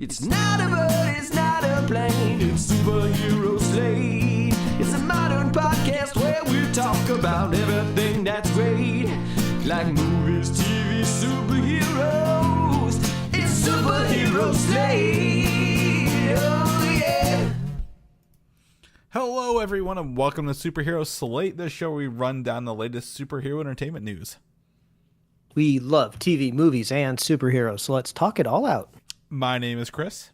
It's not a bird, it's not a plane, it's superhero Slate. It's a modern podcast where we talk about everything that's great, like movies, TV, superheroes. It's superhero Slate. Oh yeah. Hello everyone and welcome to Superhero Slate, the show where we run down the latest superhero entertainment news. We love TV, movies, and superheroes, so let's talk it all out. My name is Chris.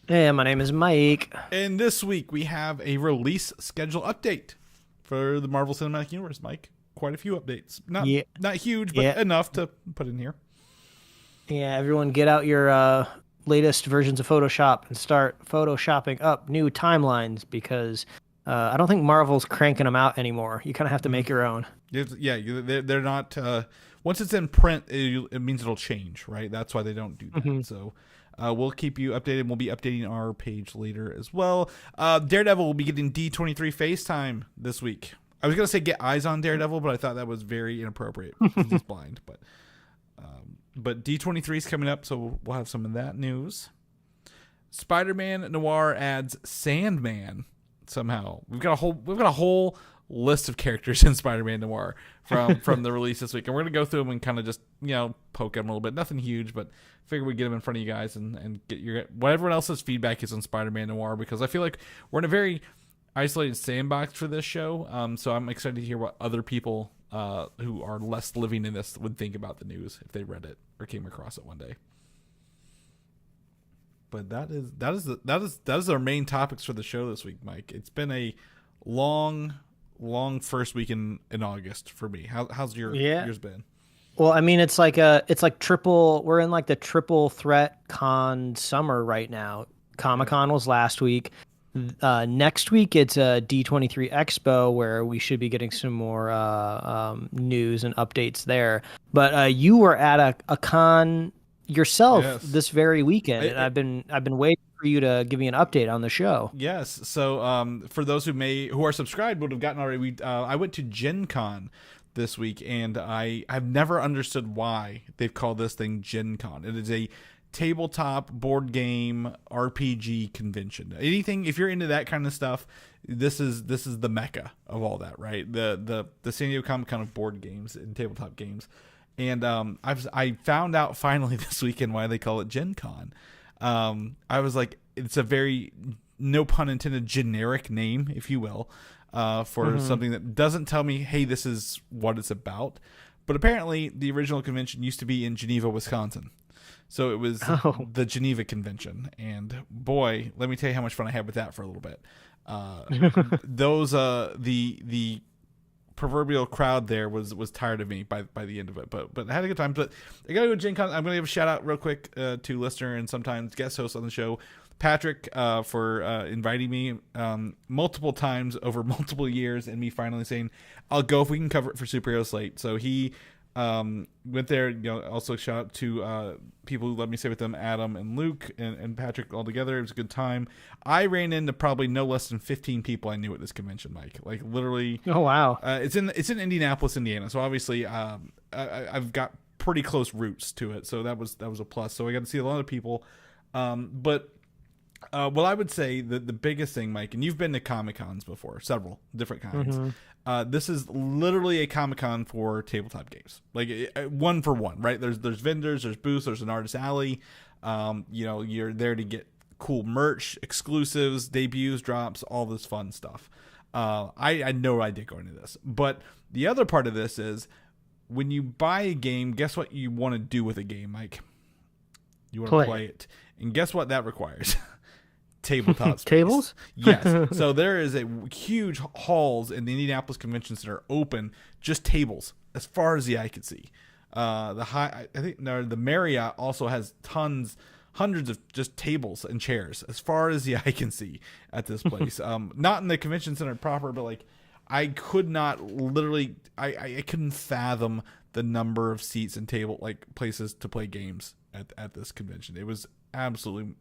And my name is Mike. And this week we have a release schedule update for the Marvel Cinematic Universe, Mike. Quite a few updates. Not huge, but enough to put in here. Yeah, everyone get out your latest versions of Photoshop and start photoshopping up new timelines because I don't think Marvel's cranking them out anymore. You kind of have to make your own. Yeah, they're not... once it's in print, it means it'll change, right? That's why they don't do that. Mm-hmm. So we'll keep you updated. We'll be updating our page later as well. Daredevil will be getting D23 FaceTime this week. I was going to say get eyes on Daredevil, but I thought that was very inappropriate because he's blind. But D23 is coming up, so we'll have some of that news. Spider-Man Noir adds Sandman somehow. We've got a whole list of characters in Spider-Man Noir from the release this week, and we're gonna go through them and kind of just poke at them a little bit. Nothing huge, but figure we'd get them in front of you guys and get your what everyone else's feedback is on Spider-Man Noir, because I feel like we're in a very isolated sandbox for this show. So I'm excited to hear what other people who are less living in this would think about the news if they read it or came across it one day. But that is our main topics for the show this week, Mike. It's been a long first week in August for me. How's yours been? Well, I mean, it's like triple. We're in like the triple threat con summer right now. Comic-Con was last week. Next week it's a D23 Expo where we should be getting some more news and updates there. But you were at a con yourself this very weekend, and I've been waiting for you to give me an update on the show. Yes. So for those who are subscribed would have gotten already. I went to GenCon this week, and I've never understood why they've called this thing GenCon. It is a tabletop board game RPG convention. Anything, if you're into that kind of stuff, this is the mecca of all that, right? The San Diego Comic-Con of board games and tabletop games. And I found out finally this weekend why they call it Gen Con. I was like, it's a very, no pun intended, generic name, if you will, for something that doesn't tell me, hey, this is what it's about. But apparently the original convention used to be in Geneva, Wisconsin. So it was the Geneva Convention. And boy, let me tell you how much fun I had with that for a little bit. The proverbial crowd there was tired of me by the end of it, but I had a good time. But I gotta go to Gen Con. I'm gonna give a shout out real quick to listener and sometimes guest host on the show, Patrick, for inviting me multiple times over multiple years, and me finally saying I'll go if we can cover it for Superhero Slate. So he went there. Also shout out to people who let me stay with them, Adam and Luke and Patrick, all together. It was a good time. I ran into probably no less than 15 people I knew at this convention, Mike. Like literally. Oh wow! It's in Indianapolis, Indiana. So obviously, I've got pretty close roots to it. So that was a plus. So I got to see a lot of people. But well, I would say that the biggest thing, Mike, and you've been to Comic-Cons before, several different kinds. Mm-hmm. This is literally a Comic-Con for tabletop games, like one for one, right? There's vendors, there's booths, there's an artist alley. You're there to get cool merch, exclusives, debuts, drops, all this fun stuff. I had no idea going into this, but the other part of this is when you buy a game, guess what you want to do with a game, Mike? You want to play it, and guess what that requires? Tabletop space. Tables? Yes. So there is a huge halls in the Indianapolis Convention Center open, just tables as far as the eye could see. The Marriott also has hundreds of just tables and chairs as far as the eye can see at this place. Not in the convention center proper, but like I could not literally, I couldn't fathom the number of seats and places to play games at this convention. It was absolutely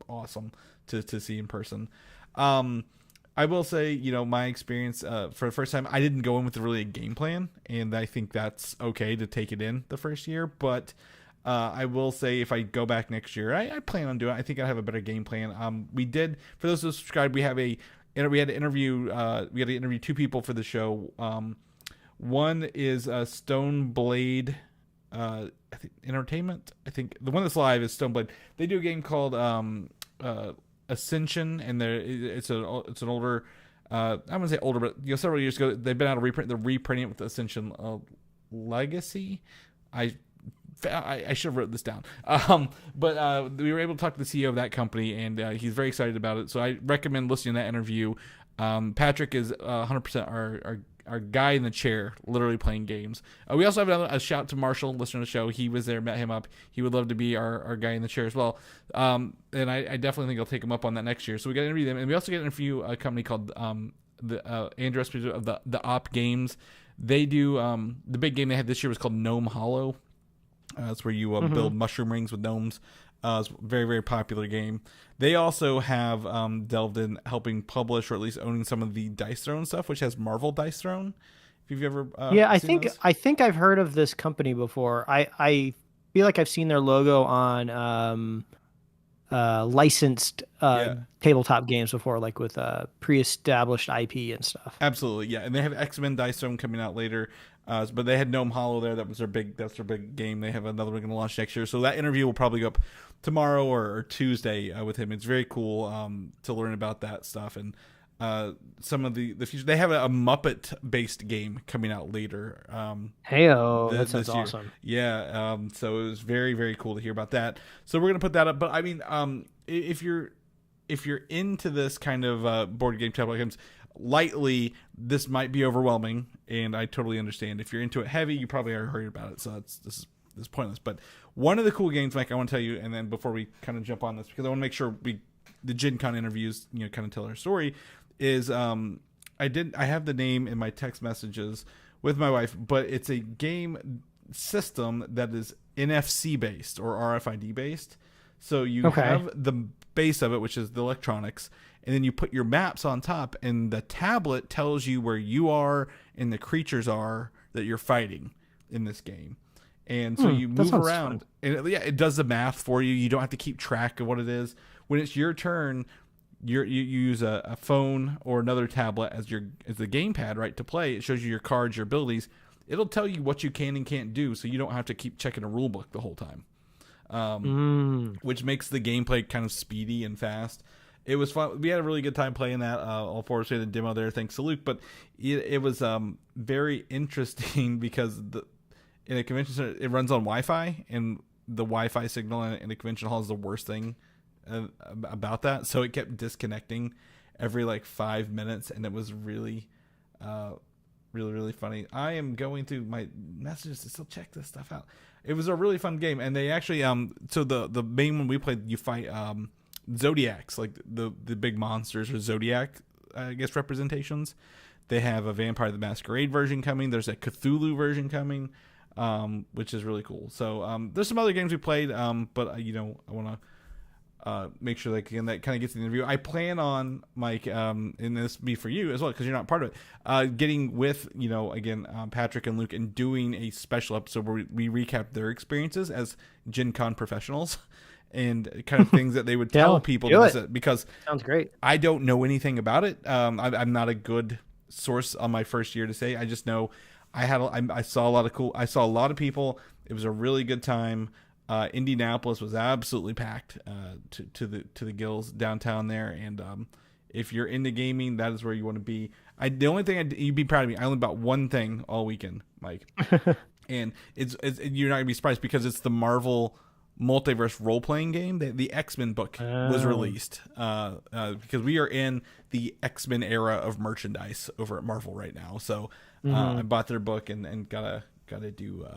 awesome to see in person. I will say, my experience for the first time, I didn't go in with really a game plan, and I think that's okay to take it in the first year. But I will say if I go back next year, I plan on doing it. I think I have a better game plan. We did, for those who subscribed, we had to interview 2 people for the show. One is Stone Blade, I think Entertainment. I think the one that's live is Stone Blade. They do a game called Ascension, and it's an older. I wouldn't say older, but several years ago they've been out of reprint. They're reprinting it with Ascension Legacy. I should have wrote this down. But we were able to talk to the CEO of that company, and he's very excited about it. So I recommend listening to that interview. Patrick is 100% our guy in the chair, literally playing games. We also have a shout to Marshall, listener to the show. He was there, met him up. He would love to be our guy in the chair as well. And I definitely think I'll take him up on that next year. So we got to interview them, and we also get to interview a company called the Andrew Esposito of the Op Games. They do the big game they had this year was called Gnome Hollow. That's where you build mushroom rings with gnomes. It's a very, very popular game. They also have delved in helping publish, or at least owning some of the Dice Throne stuff, which has Marvel Dice Throne. If you've ever I think I've heard of this company before. I feel like I've seen their logo on licensed tabletop games before, like with pre-established IP and stuff. Absolutely, yeah. And they have X-Men Dice Throne coming out later. But they had Gnome Hollow there. That's their big game. They have another one going to launch next year. So that interview will probably go up tomorrow or Tuesday with him. It's very cool to learn about that stuff and some of the future. They have a Muppet-based game coming out later. Heyo, that sounds awesome. Yeah. So it was very, very cool to hear about that. So we're going to put that up. But I mean, if you're into this kind of board game tabletop games, lightly, this might be overwhelming, and I totally understand. If you're into it heavy, you probably are heard about it, so this is pointless. But one of the cool games, Mike, I want to tell you, and then before we kind of jump on this, because I want to make sure the GenCon interviews, kind of tell our story, is I have the name in my text messages with my wife, but it's a game system that is NFC based or RFID based. So you have the base of it, which is the electronics, and then you put your maps on top, and the tablet tells you where you are and the creatures are that you're fighting in this game. And so you move around, and it does the math for you. You don't have to keep track of what it is. When it's your turn, you use a phone or another tablet as the gamepad, right, to play. It shows you your cards, your abilities. It'll tell you what you can and can't do, so you don't have to keep checking a rule book the whole time. Which makes the gameplay kind of speedy and fast. It was fun. We had a really good time playing that. All four of us had a demo there, thanks to Luke. But it was very interesting because in a convention center, it runs on Wi-Fi, and the Wi-Fi signal in a convention hall is the worst thing about that. So it kept disconnecting every 5 minutes, and it was really, really, really funny. I am going through my messages to still check this stuff out. It was a really fun game, and they actually so the main one we played, you fight Zodiacs, like the big monsters or Zodiac, I guess, representations. They have a Vampire the Masquerade version coming. There's a Cthulhu version coming, which is really cool. So there's some other games we played, but I want to make sure that kind of gets the interview. I plan on, Mike, and this be for you as well because you're not part of it, getting with Patrick and Luke and doing a special episode where we recap their experiences as Gen Con professionals and kind of things that they would tell people to visit, because sounds great. I don't know anything about it. I'm not a good source on my first year to say. I just know I saw a lot of people. It was a really good time. Indianapolis was absolutely packed to the gills downtown there, and if you're into gaming, that is where you want to be. The only thing you'd be proud of me. I only bought one thing all weekend, Mike, and it's you're not gonna be surprised because it's the Marvel multiverse role-playing game. The X-Men book was released because we are in the X-Men era of merchandise over at Marvel right now. So I bought their book and gotta do.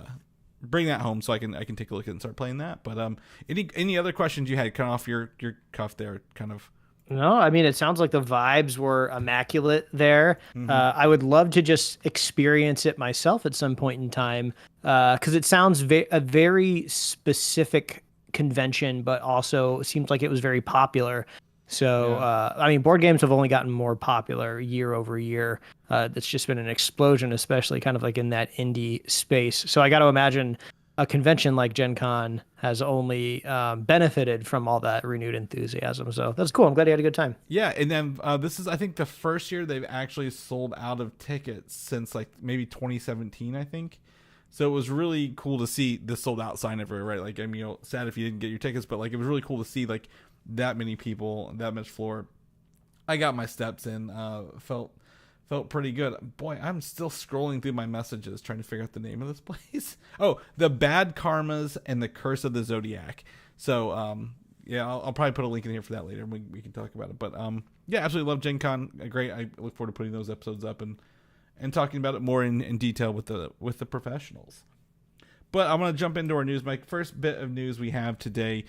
Bring that home so I can take a look at it and start playing that. But any other questions you had kind of off your cuff there, kind of? No, I mean, it sounds like the vibes were immaculate there. I would love to just experience it myself at some point in time because it sounds a very specific convention, but also seems like it was very popular. So, I mean, board games have only gotten more popular year over year. That's just been an explosion, especially kind of like in that indie space. So I got to imagine a convention like Gen Con has only benefited from all that renewed enthusiasm. So that's cool. I'm glad you had a good time. Yeah, and then this is, I think, the first year they've actually sold out of tickets since like maybe 2017, I think. So it was really cool to see the sold out sign everywhere, right? Like, I mean, sad if you didn't get your tickets, but like it was really cool to see like that many people, that much floor. I got my steps in, felt pretty good. Boy, I'm still scrolling through my messages trying to figure out the name of this place. Oh, The Bad Karmas and the Curse of the Zodiac. So, yeah, I'll probably put a link in here for that later. We can talk about it. But yeah, absolutely love Gen Con. Great. I look forward to putting those episodes up and talking about it more in detail with the professionals. But I'm going to jump into our news. My first bit of news we have today,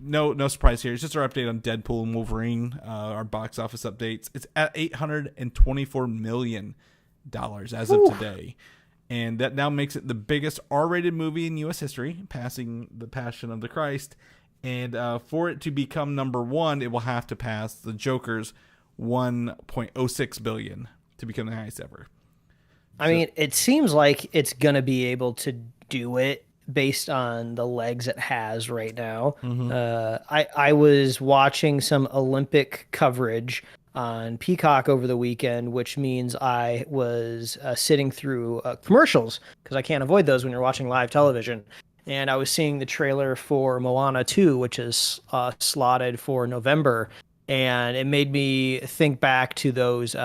no surprise here. It's just our update on Deadpool and Wolverine, our box office updates. It's at $824 million as of today. And that now makes it the biggest R-rated movie in U.S. history, passing The Passion of the Christ. And for it to become number one, it will have to pass the Joker's $1.06 billion to become the highest ever. I mean, it seems like it's going to be able to do it based on the legs it has right now. I was watching some Olympic coverage on Peacock over the weekend, which means I was sitting through commercials because I can't avoid those when you're watching live television. And I was seeing the trailer for Moana 2, which is slotted for November. And it made me think back to those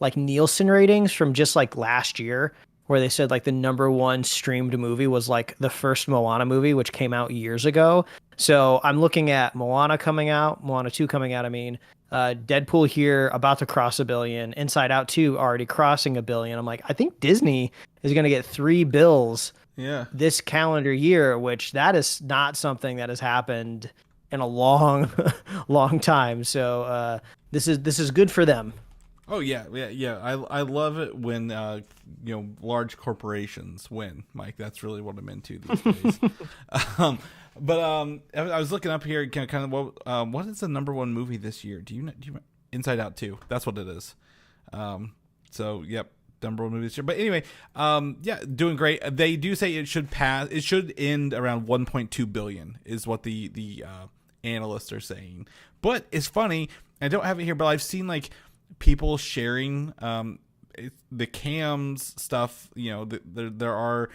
like Nielsen ratings from just like last year, where they said like the number one streamed movie was like the first Moana movie, which came out years ago. So I'm looking at Moana 2 coming out, Deadpool here about to cross $1 billion, Inside Out 2 already crossing $1 billion. I'm like, I think Disney is going to get 3 bills this calendar year, which that is not something that has happened in a long, long time. So this is good for them. Oh yeah. I love it when large corporations win, Mike. That's really what I'm into these days. But I was looking up here, kind of what is the number one movie this year? Do you Inside Out 2? That's what it is. So yep, number one movie this year. But anyway, yeah, doing great. They do say it should pass. It should end around 1.2 billion is what the analysts are saying. But it's funny. I don't have it here, but I've seen like people sharing the cams stuff. There are,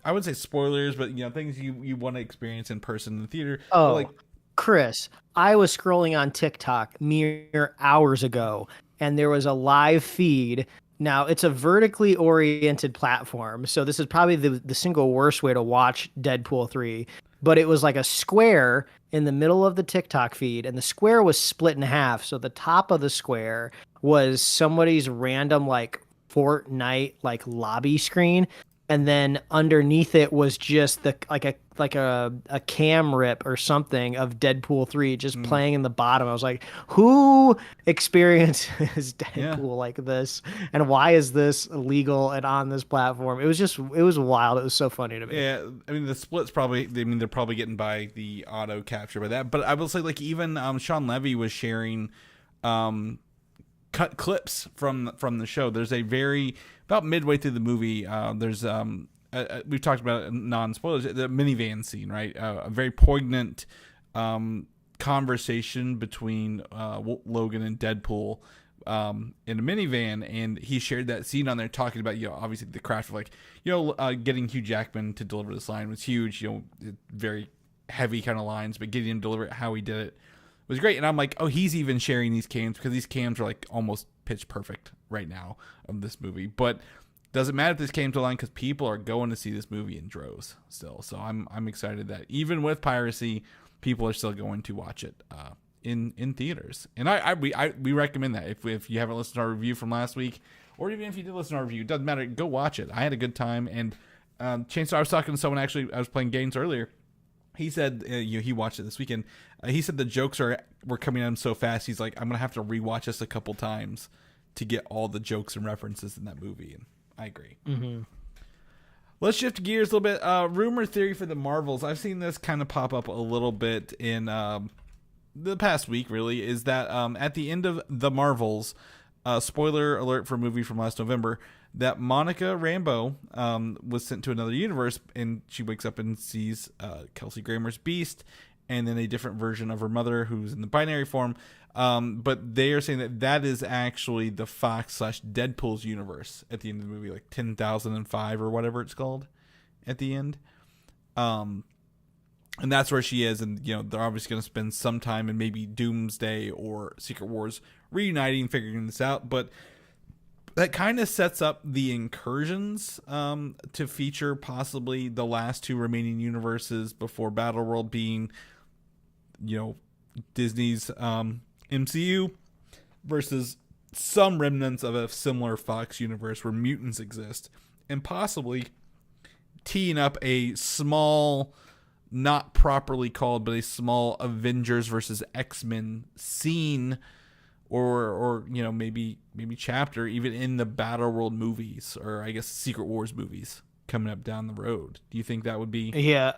I would say, spoilers, but things you want to experience in person in the theater. Oh, like, Chris, I was scrolling on TikTok mere hours ago, and there was a live feed. Now, it's a vertically oriented platform, so this is probably the single worst way to watch Deadpool 3. But it was like a square in the middle of the TikTok feed, and the square was split in half. So the top of the square was somebody's random like Fortnite like lobby screen, and then underneath it was just the like a cam rip or something of Deadpool 3 just playing in the bottom. I was like, who experiences Deadpool like this, and why is this illegal and on this platform? It was wild. It was so funny to me. Yeah, I mean the split's probably, they're probably getting by the auto capture by that. But I will say, like, even Sean Levy was sharing cut clips from the show. There's about midway through the movie, there's we've talked about it, non-spoilers, the minivan scene, right? A very poignant conversation between Logan and Deadpool in a minivan, and he shared that scene on there talking about, obviously the craft of, like, getting Hugh Jackman to deliver this line was huge, very heavy kind of lines, but getting him to deliver it how he did it was great. And I'm like, oh, he's even sharing these cams because these cams are like almost pitch perfect right now of this movie. But doesn't matter if this came to line because people are going to see this movie in droves still. So I'm excited that even with piracy, people are still going to watch it in theaters. And we recommend that if you haven't listened to our review from last week, or even if you did listen to our review, it doesn't matter. Go watch it. I had a good time. And Chainsaw, I was talking to someone, actually, I was playing games earlier. He said he watched it this weekend. He said the jokes were coming at him so fast. He's like, I'm gonna have to rewatch this a couple times to get all the jokes and references in that movie. And I agree. Mm-hmm. Let's shift gears a little bit. Rumor theory for the Marvels. I've seen this kind of pop up a little bit in the past week. Really, is that at the end of the Marvels, spoiler alert for a movie from last November, that Monica Rambeau was sent to another universe, and she wakes up and sees Kelsey Grammer's Beast, and then a different version of her mother who's in the binary form. But they are saying that is actually the Fox/Deadpool's universe at the end of the movie, like 10,005 or whatever it's called at the end. And that's where she is, and they're obviously going to spend some time in maybe Doomsday or Secret Wars reuniting, figuring this out. But that kind of sets up the incursions to feature possibly the last two remaining universes before Battleworld being, Disney's MCU versus some remnants of a similar Fox universe where mutants exist, and possibly teeing up a small, not properly called, but a small Avengers versus X-Men scene, or maybe chapter even in the Battleworld movies, or I guess Secret Wars movies coming up down the road. Do you think that would be? Yeah,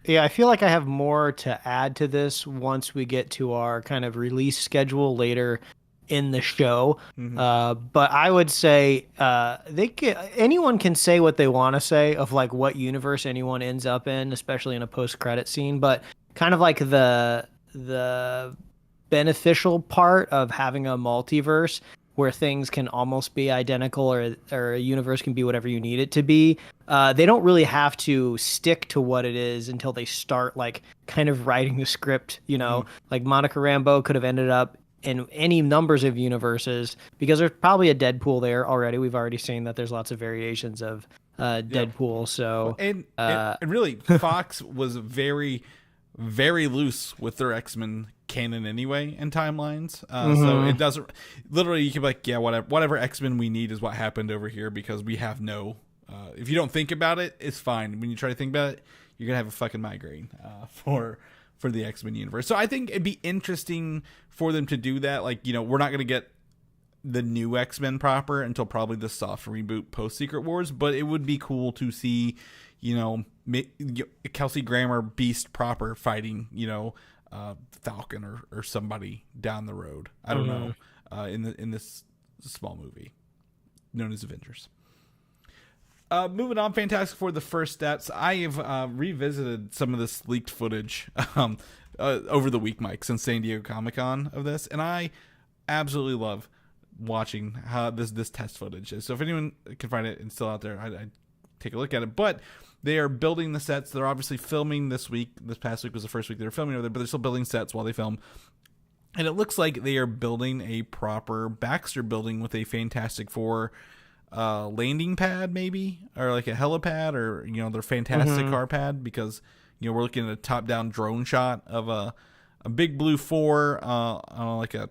I feel like I have more to add to this once we get to our kind of release schedule later in the show. But I would say anyone can say what they want to say of like what universe anyone ends up in, especially in a post-credit scene. But kind of like the beneficial part of having a multiverse where things can almost be identical, or a universe can be whatever you need it to be. They don't really have to stick to what it is until they start like kind of writing the script, like Monica Rambeau could have ended up in any numbers of universes because there's probably a Deadpool there already. We've already seen that there's lots of variations of Deadpool. So and really Fox was very, very loose with their X-Men canon anyway and timelines. So it doesn't literally, you can be like, yeah, whatever X-Men we need is what happened over here, because we have no, if you don't think about it, it's fine. When you try to think about it, you're going to have a fucking migraine for the X-Men universe. So I think it'd be interesting for them to do that. Like, we're not going to get the new X-Men proper until probably the soft reboot post Secret Wars, but it would be cool to see, Kelsey Grammer Beast proper fighting, Falcon or somebody down the road. I don't know. In this small movie known as Avengers. Moving on, Fantastic Four: The First Steps. I have revisited some of this leaked footage over the week, Mike, since San Diego Comic-Con of this, and I absolutely love watching how this test footage is. So if anyone can find it and still out there, I'd take a look at it. But they are building the sets. They're obviously filming this week. This past week was the first week they were filming over there, but they're still building sets while they film. And it looks like they are building a proper Baxter Building with a Fantastic Four landing pad, maybe, or like a helipad, or their Fantastic car pad, because we're looking at a top-down drone shot of a big blue 4 on like a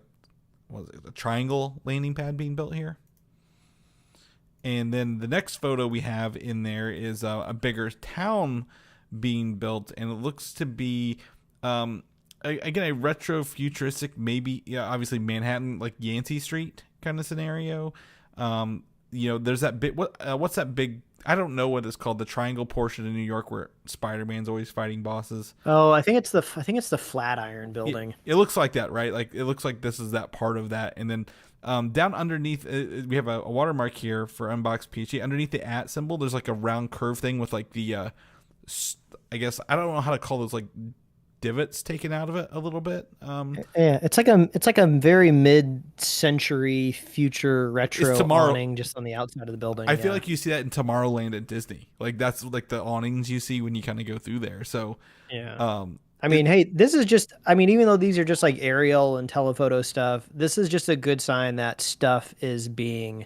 triangle landing pad being built here. And then the next photo we have in there is a bigger town being built, and it looks to be again a retro futuristic, maybe obviously Manhattan, like Yancy Street kind of scenario. There's that bit. What's that big? I don't know what it's called. The triangle portion in New York where Spider-Man's always fighting bosses. Oh, I think it's the Flatiron Building. It looks like that, right? Like it looks like this is that part of that, and then down underneath we have a watermark here for Unboxed PhD. Underneath the @ symbol, there's like a round curve thing with like the I guess I don't know how to call those, like divots taken out of it a little bit. Yeah, it's like a very mid-century future retro awning just on the outside of the building. I feel like you see that in Tomorrowland at Disney. Like that's like the awnings you see when you kind of go through there. So yeah. Hey, this is just, even though these are just like aerial and telephoto stuff, this is just a good sign that stuff is being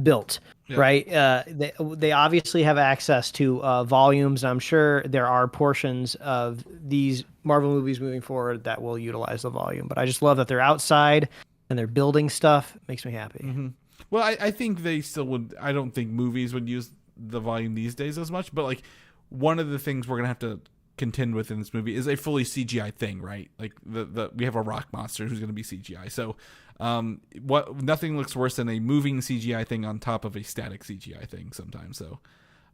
built, right? They obviously have access to volumes. I'm sure there are portions of these Marvel movies moving forward that will utilize the volume, but I just love that they're outside and they're building stuff. It makes me happy. Mm-hmm. Well, I think they still would. I don't think movies would use the volume these days as much, but like one of the things we're going to have to contend with in this movie is a fully CGI thing, right? Like we have a rock monster who's going to be CGI. So nothing looks worse than a moving CGI thing on top of a static CGI thing sometimes. So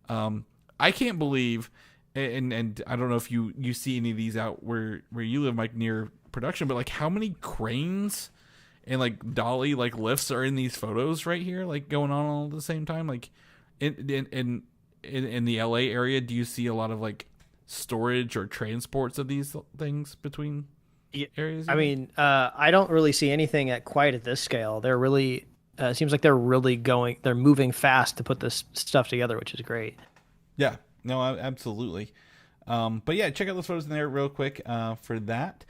I can't believe, and I don't know if you see any of these out where you live, Mike, near production, but like how many cranes and like dolly like lifts are in these photos right here, like going on all at the same time. Like in the LA area, do you see a lot of like storage or transports of these things between areas? I mean, I don't really see anything at quite at this scale. They're really, it seems like they're moving fast to put this stuff together, which is great. Yeah, no, absolutely. But yeah, check out those photos in there real quick for that.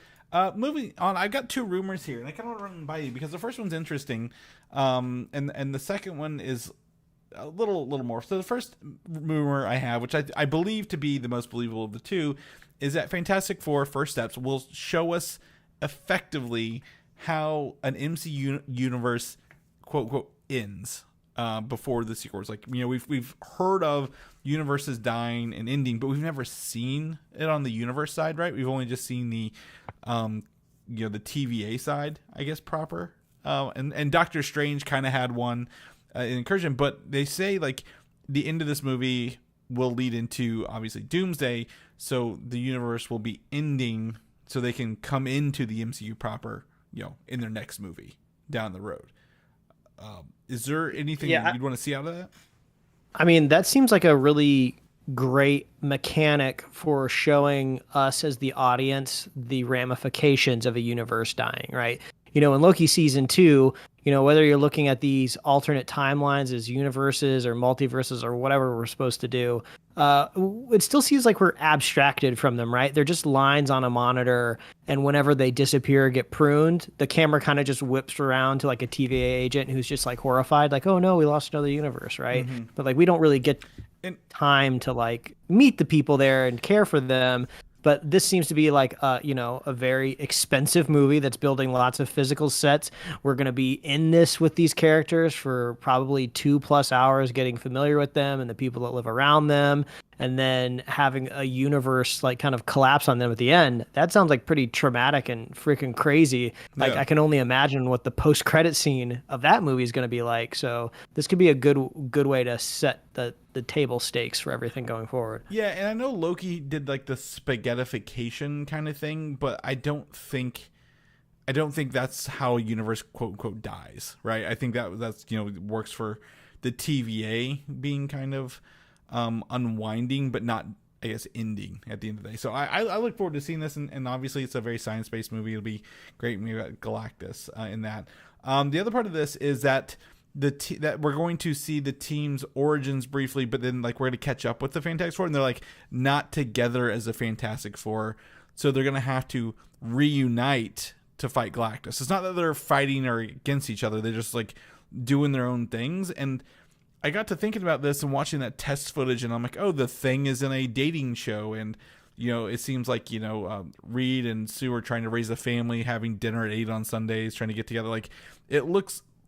Moving on, I've got two rumors here, and I kind of want to run them by you because the first one's interesting, and the second one is a little more. So the first rumor I have, which I believe to be the most believable of the two, is that Fantastic Four First Steps will show us effectively how an MCU universe quote unquote ends before the sequels. Like, you know, we've heard of universes dying and ending, but we've never seen it on the universe side, right? We've only just seen the the TVA side, I guess, proper. And Doctor Strange kind of had one in Incursion, but they say like the end of this movie will lead into obviously Doomsday, so the universe will be ending so they can come into the MCU proper, in their next movie down the road. Is there anything you'd want to see out of that? I mean, that seems like a really great mechanic for showing us as the audience the ramifications of a universe dying, right? In Loki season 2, whether you're looking at these alternate timelines as universes or multiverses or whatever we're supposed to do, it still seems like we're abstracted from them, right? They're just lines on a monitor, and whenever they disappear or get pruned, the camera kind of just whips around to like a TVA agent who's just like horrified, like, oh no, we lost another universe, right? Mm-hmm. But like we don't really get time to like meet the people there and care for them. But this seems to be like, a very expensive movie that's building lots of physical sets. We're going to be in this with these characters for probably 2+ hours, getting familiar with them and the people that live around them, and then having a universe like kind of collapse on them at the end. That sounds like pretty traumatic and freaking crazy. Like, I can only imagine what the post-credit scene of that movie is going to be like. So this could be a good way to set the table stakes for everything going forward. Yeah, and I know Loki did like the spaghettification kind of thing, but I don't think that's how a universe quote unquote dies, right? I think that's works for the TVA being kind of unwinding, but not, I guess, ending at the end of the day. So I look forward to seeing this, and obviously it's a very science-based movie. It'll be great. Maybe about Galactus in that. The other part of this is that that we're going to see the team's origins briefly, but then like we're going to catch up with the Fantastic Four, and they're like not together as a Fantastic Four, so they're going to have to reunite to fight Galactus. It's not that they're fighting or against each other; they're just like doing their own things. And I got to thinking about this and watching that test footage, and I'm like, oh, the Thing is in a dating show, and it seems like Reed and Sue are trying to raise a family, having dinner at 8 on Sundays, trying to get together. Like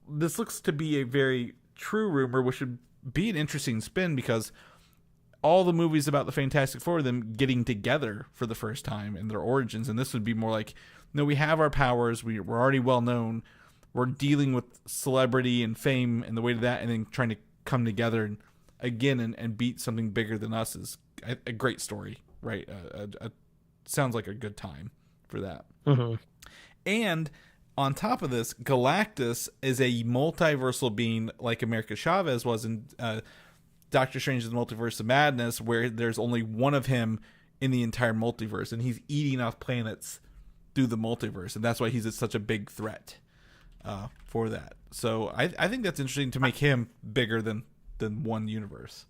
this looks to be a very true rumor, which would be an interesting spin because all the movies about the Fantastic Four, them getting together for the first time and their origins, and this would be more like, no, we have our powers, we're already well known, we're dealing with celebrity and fame and the way to that, and then trying to come together again and beat something bigger than us is a great story, right? Sounds like a good time for that. Mm-hmm. And on top of this, Galactus is a multiversal being like America Chavez was in Doctor Strange's Multiverse of Madness, where there's only one of him in the entire multiverse, and he's eating off planets through the multiverse, and that's why he's such a big threat for that. So I think that's interesting to make him bigger than one universe.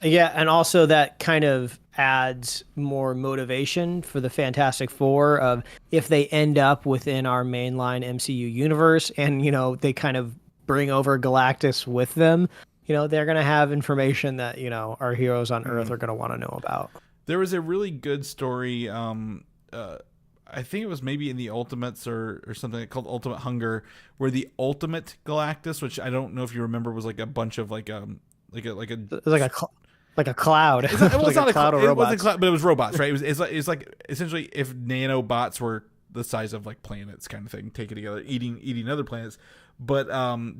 Yeah, and also that kind of adds more motivation for the Fantastic Four of if they end up within our mainline MCU universe and, they kind of bring over Galactus with them, they're going to have information that, our heroes on Earth are going to want to know about. There was a really good story, I think it was maybe in the Ultimates or something called Ultimate Hunger, where the Ultimate Galactus, which I don't know if you remember, was like a bunch of like a cloud. It's not a cloud of robots. It wasn't a cloud, but it was robots, right? It's like essentially if nanobots were the size of like planets, kind of thing, taken together, eating other planets. But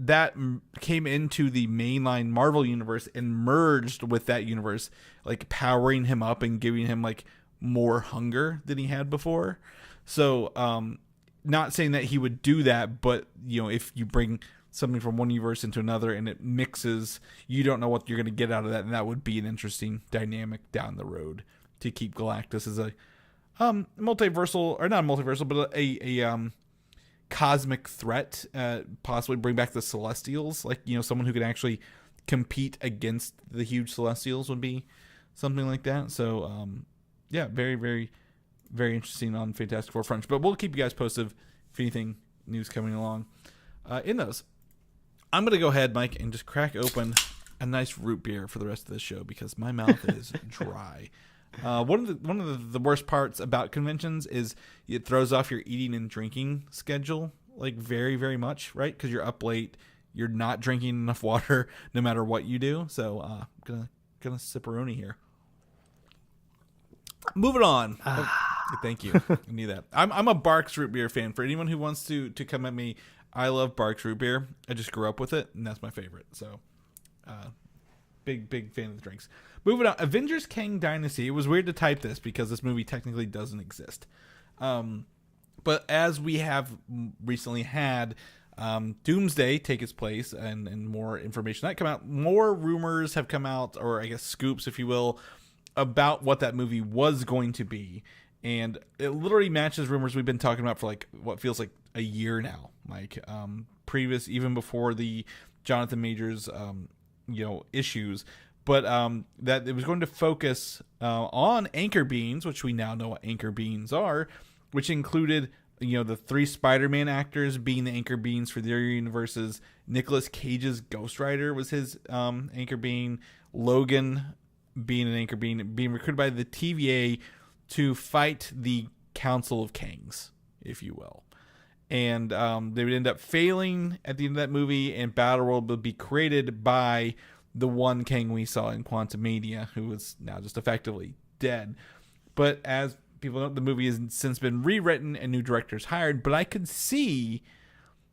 that came into the mainline Marvel universe and merged with that universe, like powering him up and giving him like more hunger than he had before. So not saying that he would do that, but if you bring something from one universe into another and it mixes, you don't know what you're going to get out of that, and that would be an interesting dynamic down the road to keep Galactus as a multiversal, or not multiversal, but a cosmic threat. Possibly bring back the Celestials, like someone who could actually compete against the huge Celestials would be something like that. So yeah, very, very, very interesting on Fantastic Four front. But we'll keep you guys posted if anything news coming along in those. I'm going to go ahead, Mike, and just crack open a nice root beer for the rest of this show because my mouth is dry. One of the worst parts about conventions is it throws off your eating and drinking schedule, like very, very much, right? Because you're up late, you're not drinking enough water no matter what you do. So I'm gonna sipperoni here. Moving on. Thank you. I knew that. I'm a Barks root beer fan. For anyone who wants to come at me, I love Barks root beer. I just grew up with it, and that's my favorite. So, big fan of the drinks. Moving on. Avengers Kang Dynasty. It was weird to type this because this movie technically doesn't exist. But as we have recently had Doomsday take its place and more information that come out, more rumors have come out, or I guess scoops, if you will, about what that movie was going to be. And it literally matches rumors we've been talking about for like what feels like a year now, Mike. Previous, even before the Jonathan Majors, issues, but that it was going to focus on anchor beings, which we now know what anchor beings are, which included the 3 Spider-Man actors being the anchor beings for their universes. Nicolas Cage's Ghost Rider was his anchor being. Logan being an anchor being recruited by the TVA to fight the Council of Kangs, if you will. And they would end up failing at the end of that movie, and Battleworld would be created by the one Kang we saw in Quantumania, who is now just effectively dead. But as people know, the movie has since been rewritten and new directors hired, but I could see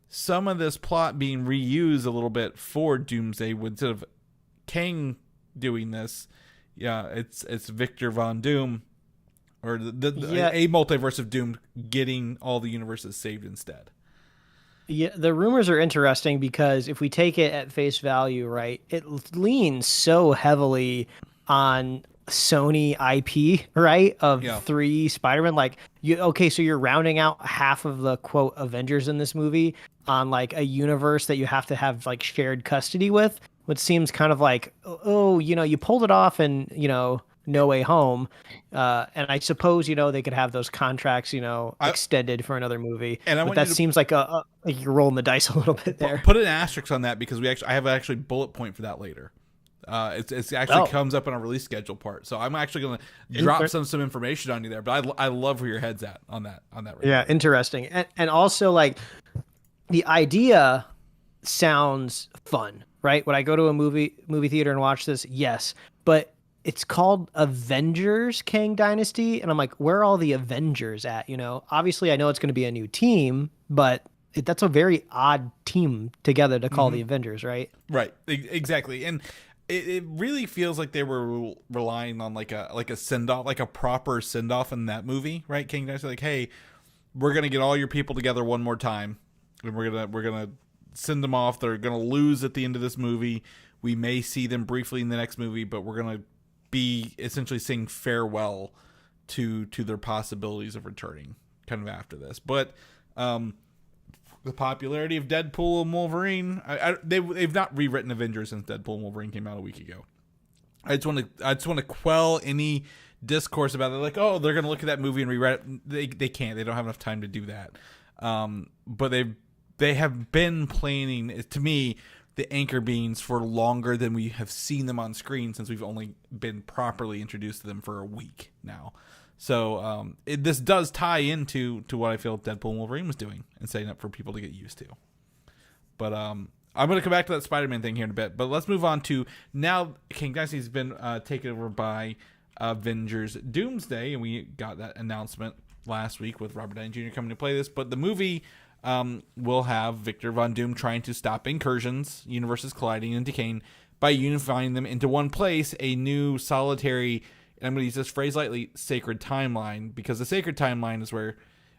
some of this plot being reused a little bit for Doomsday. Instead of Kang doing this, it's Victor Von Doom, or a multiverse of Doom getting all the universes saved instead. Yeah, the rumors are interesting because if we take it at face value, right, it leans so heavily on Sony IP, right, of 3 Spider-Man. Like, so you're rounding out half of the, quote, Avengers in this movie on, like, a universe that you have to have, like, shared custody with, which seems kind of like, you pulled it off and, No Way Home. And I suppose, they could have those contracts, extended for another movie. But that seems like like you're rolling the dice a little bit there. Put an asterisk on that because I have actually bullet point for that later. It actually comes up in our release schedule part. So I'm actually going to drop some information on you there. But I love where your head's at on that. Right. Yeah, interesting. And also, like, the idea sounds fun, right? Would I go to a movie theater and watch this? Yes. But it's called Avengers Kang Dynasty, and I'm like, where are all the Avengers at? Obviously I know it's going to be a new team, but that's a very odd team together to call the Avengers, right? Right, exactly. And it really feels like they were relying on like a send off, like a proper send off in that movie, right? Kang Dynasty, like, hey, we're gonna get all your people together one more time, and we're gonna send them off. They're gonna lose at the end of this movie. We may see them briefly in the next movie, but we're gonna be essentially saying farewell to their possibilities of returning kind of after this. But the popularity of Deadpool and Wolverine, they've not rewritten Avengers since Deadpool and Wolverine came out a week ago. I just want to quell any discourse about it. Like, oh, they're going to look at that movie and rewrite it. They can't. They don't have enough time to do that. But they have been planning, to me, the anchor beings for longer than we have seen them on screen, since we've only been properly introduced to them for a week now. So this does tie into what I feel Deadpool and Wolverine was doing and setting up for people to get used to. But I'm going to come back to that Spider-Man thing here in a bit. But let's move on to now Kang Dynasty has been taken over by Avengers Doomsday, and we got that announcement last week with Robert Downey Jr. coming to play this. But the movie will have Victor Von Doom trying to stop incursions, universes colliding and decaying, by unifying them into one place, a new solitary, and I'm going to use this phrase lightly, sacred timeline, because the sacred timeline is where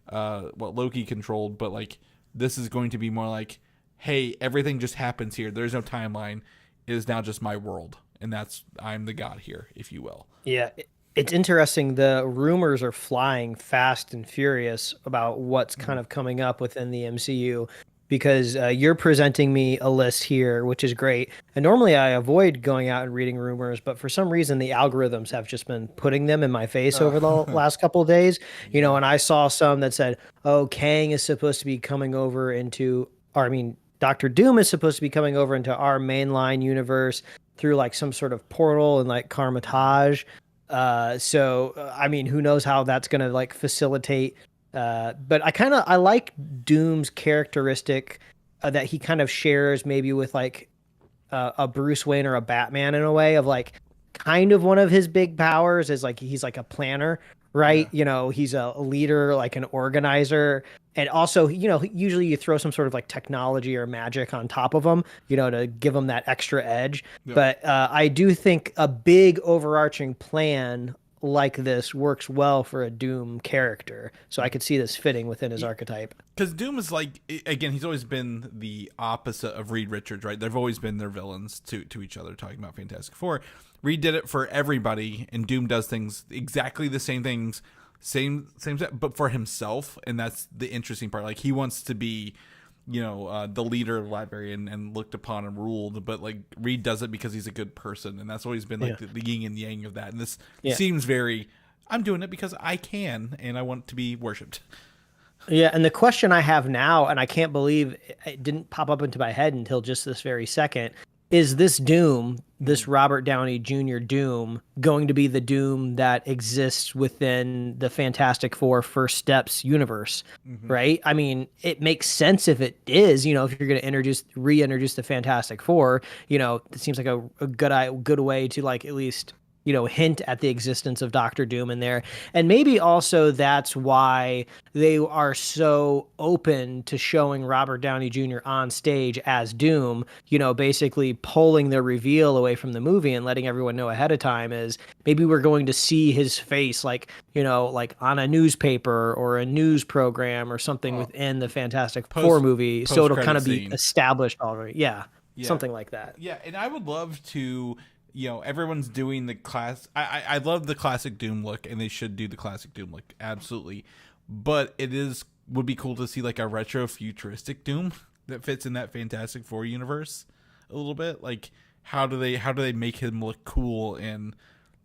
what Loki controlled, but like this is going to be more like, hey, everything just happens here. There's no timeline. It is now just my world, and I'm the god here, if you will. Yeah, it's interesting. The rumors are flying fast and furious about what's kind of coming up within the MCU, because you're presenting me a list here, which is great. And normally I avoid going out and reading rumors, but for some reason the algorithms have just been putting them in my face over the last couple of days. You know, and I saw some that said, "Oh, Kang is supposed to be coming over into," or I mean, Doctor Doom is supposed to be coming over into our mainline universe through like some sort of portal and like Karmatage. So I mean, who knows how that's going to like facilitate. But I like Doom's characteristic that he kind of shares maybe with like a Bruce Wayne or a Batman, in a way of like kind of one of his big powers is like he's like a planner, right? Yeah. You know, he's a leader, like an organizer. And also, you know, usually you throw some sort of like technology or magic on top of him, you know, to give him that extra edge. Yeah. But I do think a big overarching plan like this works well for a Doom character. So I could see this fitting within his archetype. Because Doom is like, again, he's always been the opposite of Reed Richards, right? They've always been their villains to each other, talking about Fantastic Four. Reed did it for everybody, and Doom does things exactly the same things, same, but for himself. And that's the interesting part. Like, he wants to be, you know, the leader of the library and looked upon and ruled, but like Reed does it because he's a good person, and that's always been like the yin and yang of that. And this seems very, I'm doing it because I can and I want to be worshipped. Yeah, and the question I have now, and I can't believe it didn't pop up into my head until just this very second, is this Doom, this Robert Downey Jr. Doom, going to be the Doom that exists within the Fantastic Four First Steps universe, right? I mean, it makes sense if it is, you know, if you're going to reintroduce the Fantastic Four, you know, it seems like a good way to like at least, you know, hint at the existence of Doctor Doom in there. And maybe also that's why they are so open to showing Robert Downey Jr. on stage as Doom, you know, basically pulling the reveal away from the movie and letting everyone know ahead of time is maybe we're going to see his face like, you know, like on a newspaper or a news program or something within the Fantastic Four movie. So it'll kind of be established already. Yeah, something like that. Yeah, and I would love to... You know, everyone's doing the class. I love the classic Doom look, and they should do the classic Doom look, absolutely. But would be cool to see like a retro futuristic Doom that fits in that Fantastic Four universe a little bit. Like, how do they make him look cool in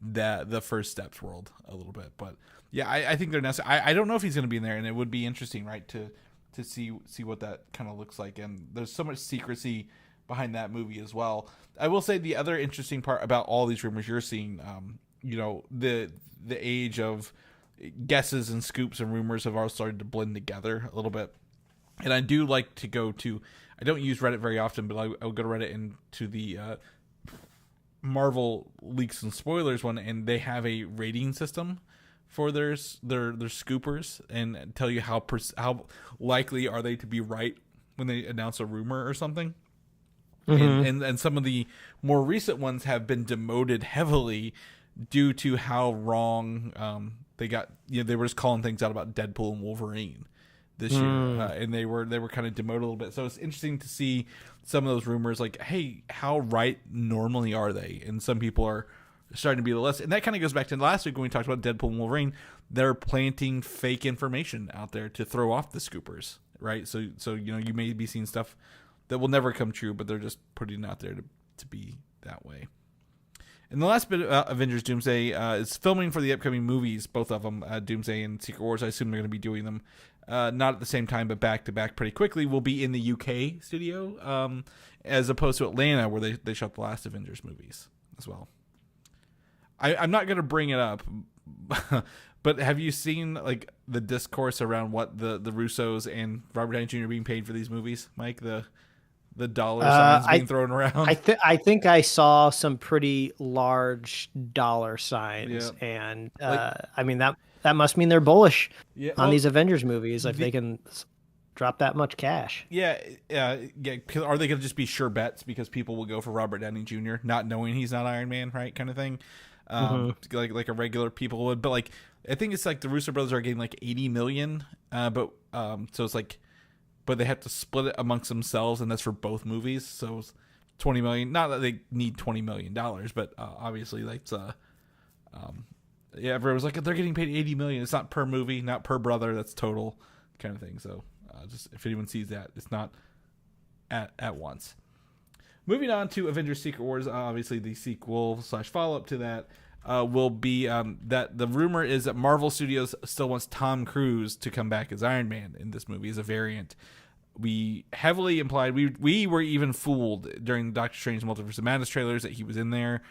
the First Steps world a little bit? But yeah, I think they're necessary. I don't know if he's going to be in there, and it would be interesting, right, to see what that kind of looks like. And there's so much secrecy behind that movie as well. I will say the other interesting part about all these rumors you're seeing, you know, the age of guesses and scoops and rumors have all started to blend together a little bit. And I do like to go to, I don't use Reddit very often, but I'll go to Reddit and to the Marvel leaks and spoilers one, and they have a rating system for their scoopers and tell you how likely are they to be right when they announce a rumor or something. And some of the more recent ones have been demoted heavily due to how wrong they got. You know, they were just calling things out about Deadpool and Wolverine this year, and they were kind of demoted a little bit. So it's interesting to see some of those rumors, like, hey, how right normally are they? And some people are starting to be a little less. And that kind of goes back to last week when we talked about Deadpool and Wolverine. They're planting fake information out there to throw off the scoopers, right? So you know, you may be seeing stuff that will never come true, but they're just putting it out there to be that way. And the last bit about Avengers Doomsday is filming for the upcoming movies, both of them, Doomsday and Secret Wars. I assume they're going to be doing them not at the same time, but back to back pretty quickly. Will be in the UK studio as opposed to Atlanta, where they shot the last Avengers movies as well. I'm not going to bring it up, but have you seen like the discourse around what the Russos and Robert Downey Jr. being paid for these movies, Mike? The dollar signs being thrown around. I think I saw some pretty large dollar signs, and I mean that must mean they're bullish on these Avengers movies if they can drop that much cash. Yeah. Are they going to just be sure bets because people will go for Robert Downey Jr. not knowing he's not Iron Man, right? Kind of thing. Like a regular people would, but like I think it's like the Russo brothers are getting like 80 million, but so it's like, but they have to split it amongst themselves, and that's for both movies. So it's 20 million. Not that they need $20 million, but obviously that's yeah, everyone was like, they're getting paid 80 million. It's not per movie, not per brother. That's total kind of thing. So just if anyone sees that, it's not at once. Moving on to Avengers Secret Wars, obviously the sequel / follow-up to that will be that the rumor is that Marvel Studios still wants Tom Cruise to come back as Iron Man in this movie as a variant. We heavily implied, we were even fooled during Doctor Strange Multiverse of Madness trailers that he was in there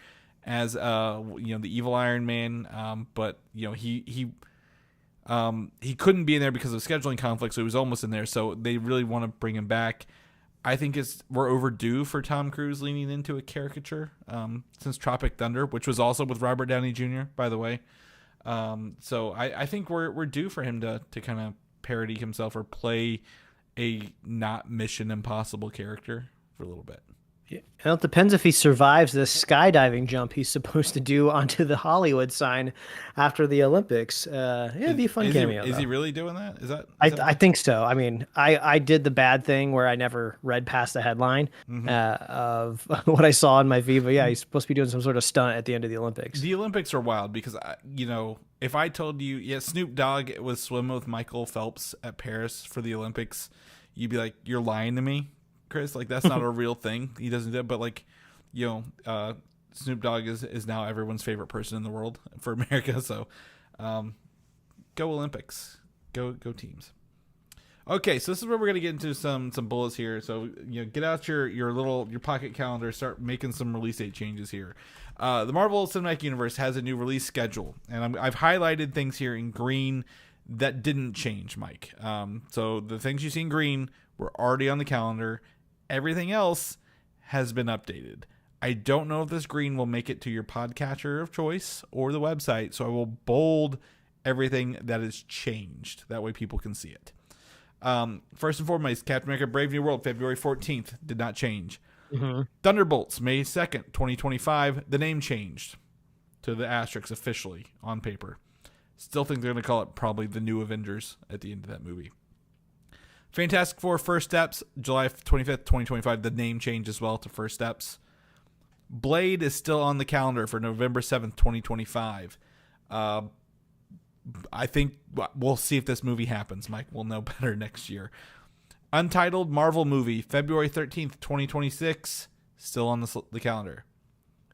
as the evil Iron Man, but he couldn't be in there because of scheduling conflicts, so he was almost in there. So they really want to bring him back. I think we're overdue for Tom Cruise leaning into a caricature since Tropic Thunder, which was also with Robert Downey Jr., by the way. So I think we're due for him to kind of parody himself or play a not Mission Impossible character for a little bit. Yeah. Well, it depends if he survives this skydiving jump he's supposed to do onto the Hollywood sign after the Olympics. It'd be a fun cameo. Is he really doing that? Is that I think so. I mean, I did the bad thing where I never read past the headline of what I saw in my feed. But yeah, he's supposed to be doing some sort of stunt at the end of the Olympics. The Olympics are wild because, if I told you, Snoop Dogg was swimming with Michael Phelps at Paris for the Olympics, you'd be like, you're lying to me, Chris. Like, that's not a real thing. He doesn't do it. But like, Snoop Dogg is now everyone's favorite person in the world for America. So go Olympics, go teams. Okay, so this is where we're gonna get into some bullets here. So get out your pocket calendar, start making some release date changes here. The Marvel Cinematic Universe has a new release schedule, and I've highlighted things here in green that didn't change, Mike. So the things you see in green were already on the calendar. Everything else has been updated. I don't know if this green will make it to your podcatcher of choice or the website, so I will bold everything that is changed. That way people can see it. First and foremost, Captain America Brave New World, February 14th, did not change. Thunderbolts, May 2nd, 2025, the name changed to the asterisk officially on paper. Still think they're going to call it probably the New Avengers at the end of that movie. Fantastic Four, First Steps, July 25th, 2025, the name changed as well to First Steps. Blade is still on the calendar for November 7th, 2025. I think we'll see if this movie happens, Mike. We'll know better next year. Untitled Marvel movie, February 13th, 2026, still on the calendar.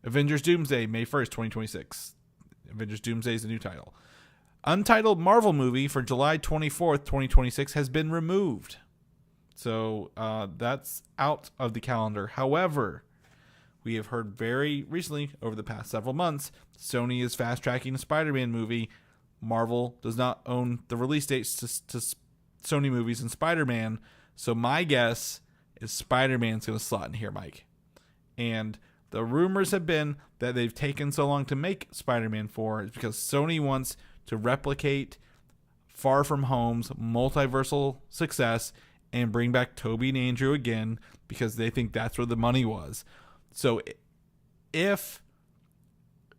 Avengers Doomsday, May 1st, 2026. Avengers Doomsday is the new title. Untitled Marvel movie for July 24th, 2026 has been removed. So that's out of the calendar. However, we have heard very recently, over the past several months, Sony is fast-tracking a Spider-Man movie. Marvel does not own the release dates to Sony movies and Spider-Man. So my guess is Spider-Man's going to slot in here, Mike. And the rumors have been that they've taken so long to make Spider-Man 4 is because Sony wants to replicate Far From Home's multiversal success and bring back Tobey and Andrew again because they think that's where the money was. So if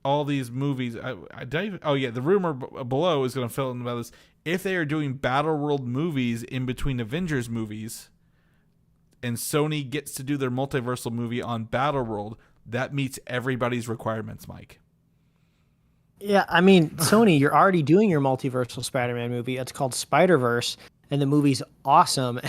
all these movies, the rumor below is going to fill in about this. If they are doing Battleworld movies in between Avengers movies and Sony gets to do their multiversal movie on Battleworld, that meets everybody's requirements, Mike. Yeah, I mean, Sony, you're already doing your multiversal Spider-Man movie. It's called Spider-Verse, and the movie's awesome,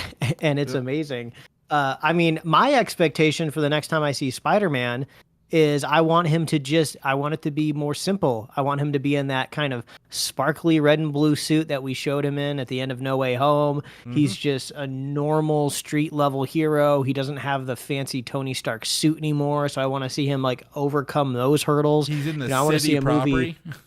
and it's amazing. I mean, my expectation for the next time I see Spider-Man is I want it to be more simple. I want him to be in that kind of sparkly red and blue suit that we showed him in at the end of No Way Home. He's just a normal street level hero. He doesn't have the fancy Tony Stark suit anymore. So I want to see him like overcome those hurdles. He's in the I want to see a property. Movie.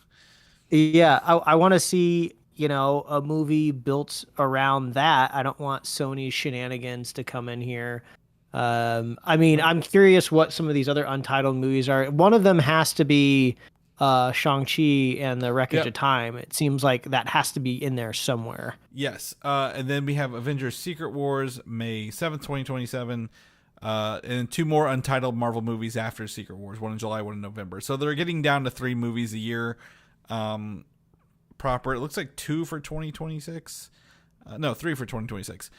Yeah. I want to see, a movie built around that. I don't want Sony's shenanigans to come in here. I mean, I'm curious what some of these other untitled movies are. One of them has to be Shang-Chi and the Wreckage of Time. It seems like that has to be in there somewhere. Yes. And then we have Avengers Secret Wars, May 7th, 2027. And two more untitled Marvel movies after Secret Wars, one in July, one in November. So they're getting down to 3 movies a year. proper. It looks like 2 for 2026. No, 3 for 2026.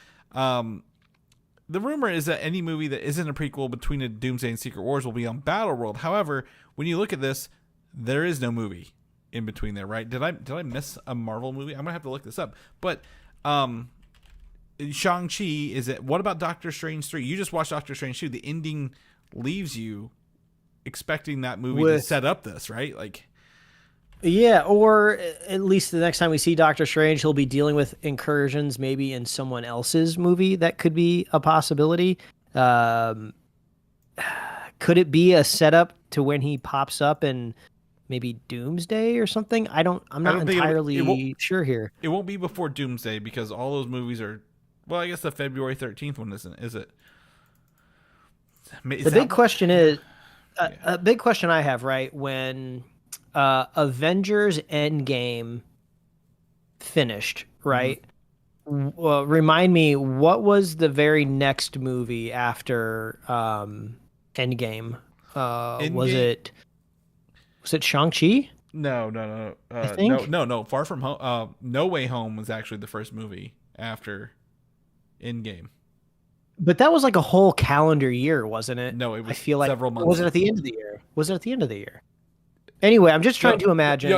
The rumor is that any movie that isn't a prequel between a Doomsday and Secret Wars will be on Battleworld. However, when you look at this, there is no movie in between there, right? Did I miss a Marvel movie? I'm gonna have to look this up. But Shang-Chi is it? What about Doctor Strange 3? You just watched Doctor Strange 2. The ending leaves you expecting that movie to set up this, right? Like, yeah, or at least the next time we see Doctor Strange, he'll be dealing with incursions maybe in someone else's movie. That could be a possibility. Could it be a setup to when he pops up in maybe Doomsday or something? I'm not entirely sure here. It won't be before Doomsday because all those movies are, well, I guess the February 13th one isn't, is it? The big question is, a big question I have, right, when Avengers Endgame finished, right? Mm-hmm. Remind me, what was the very next movie after Endgame? Was it Shang-Chi? No. I think? No. Far From Home. No Way Home was actually the first movie after Endgame. But that was like a whole calendar year, wasn't it? No, it was. I feel like several months. Was it at the end of the year? Was it at the end of the year? Anyway, I'm just trying to imagine.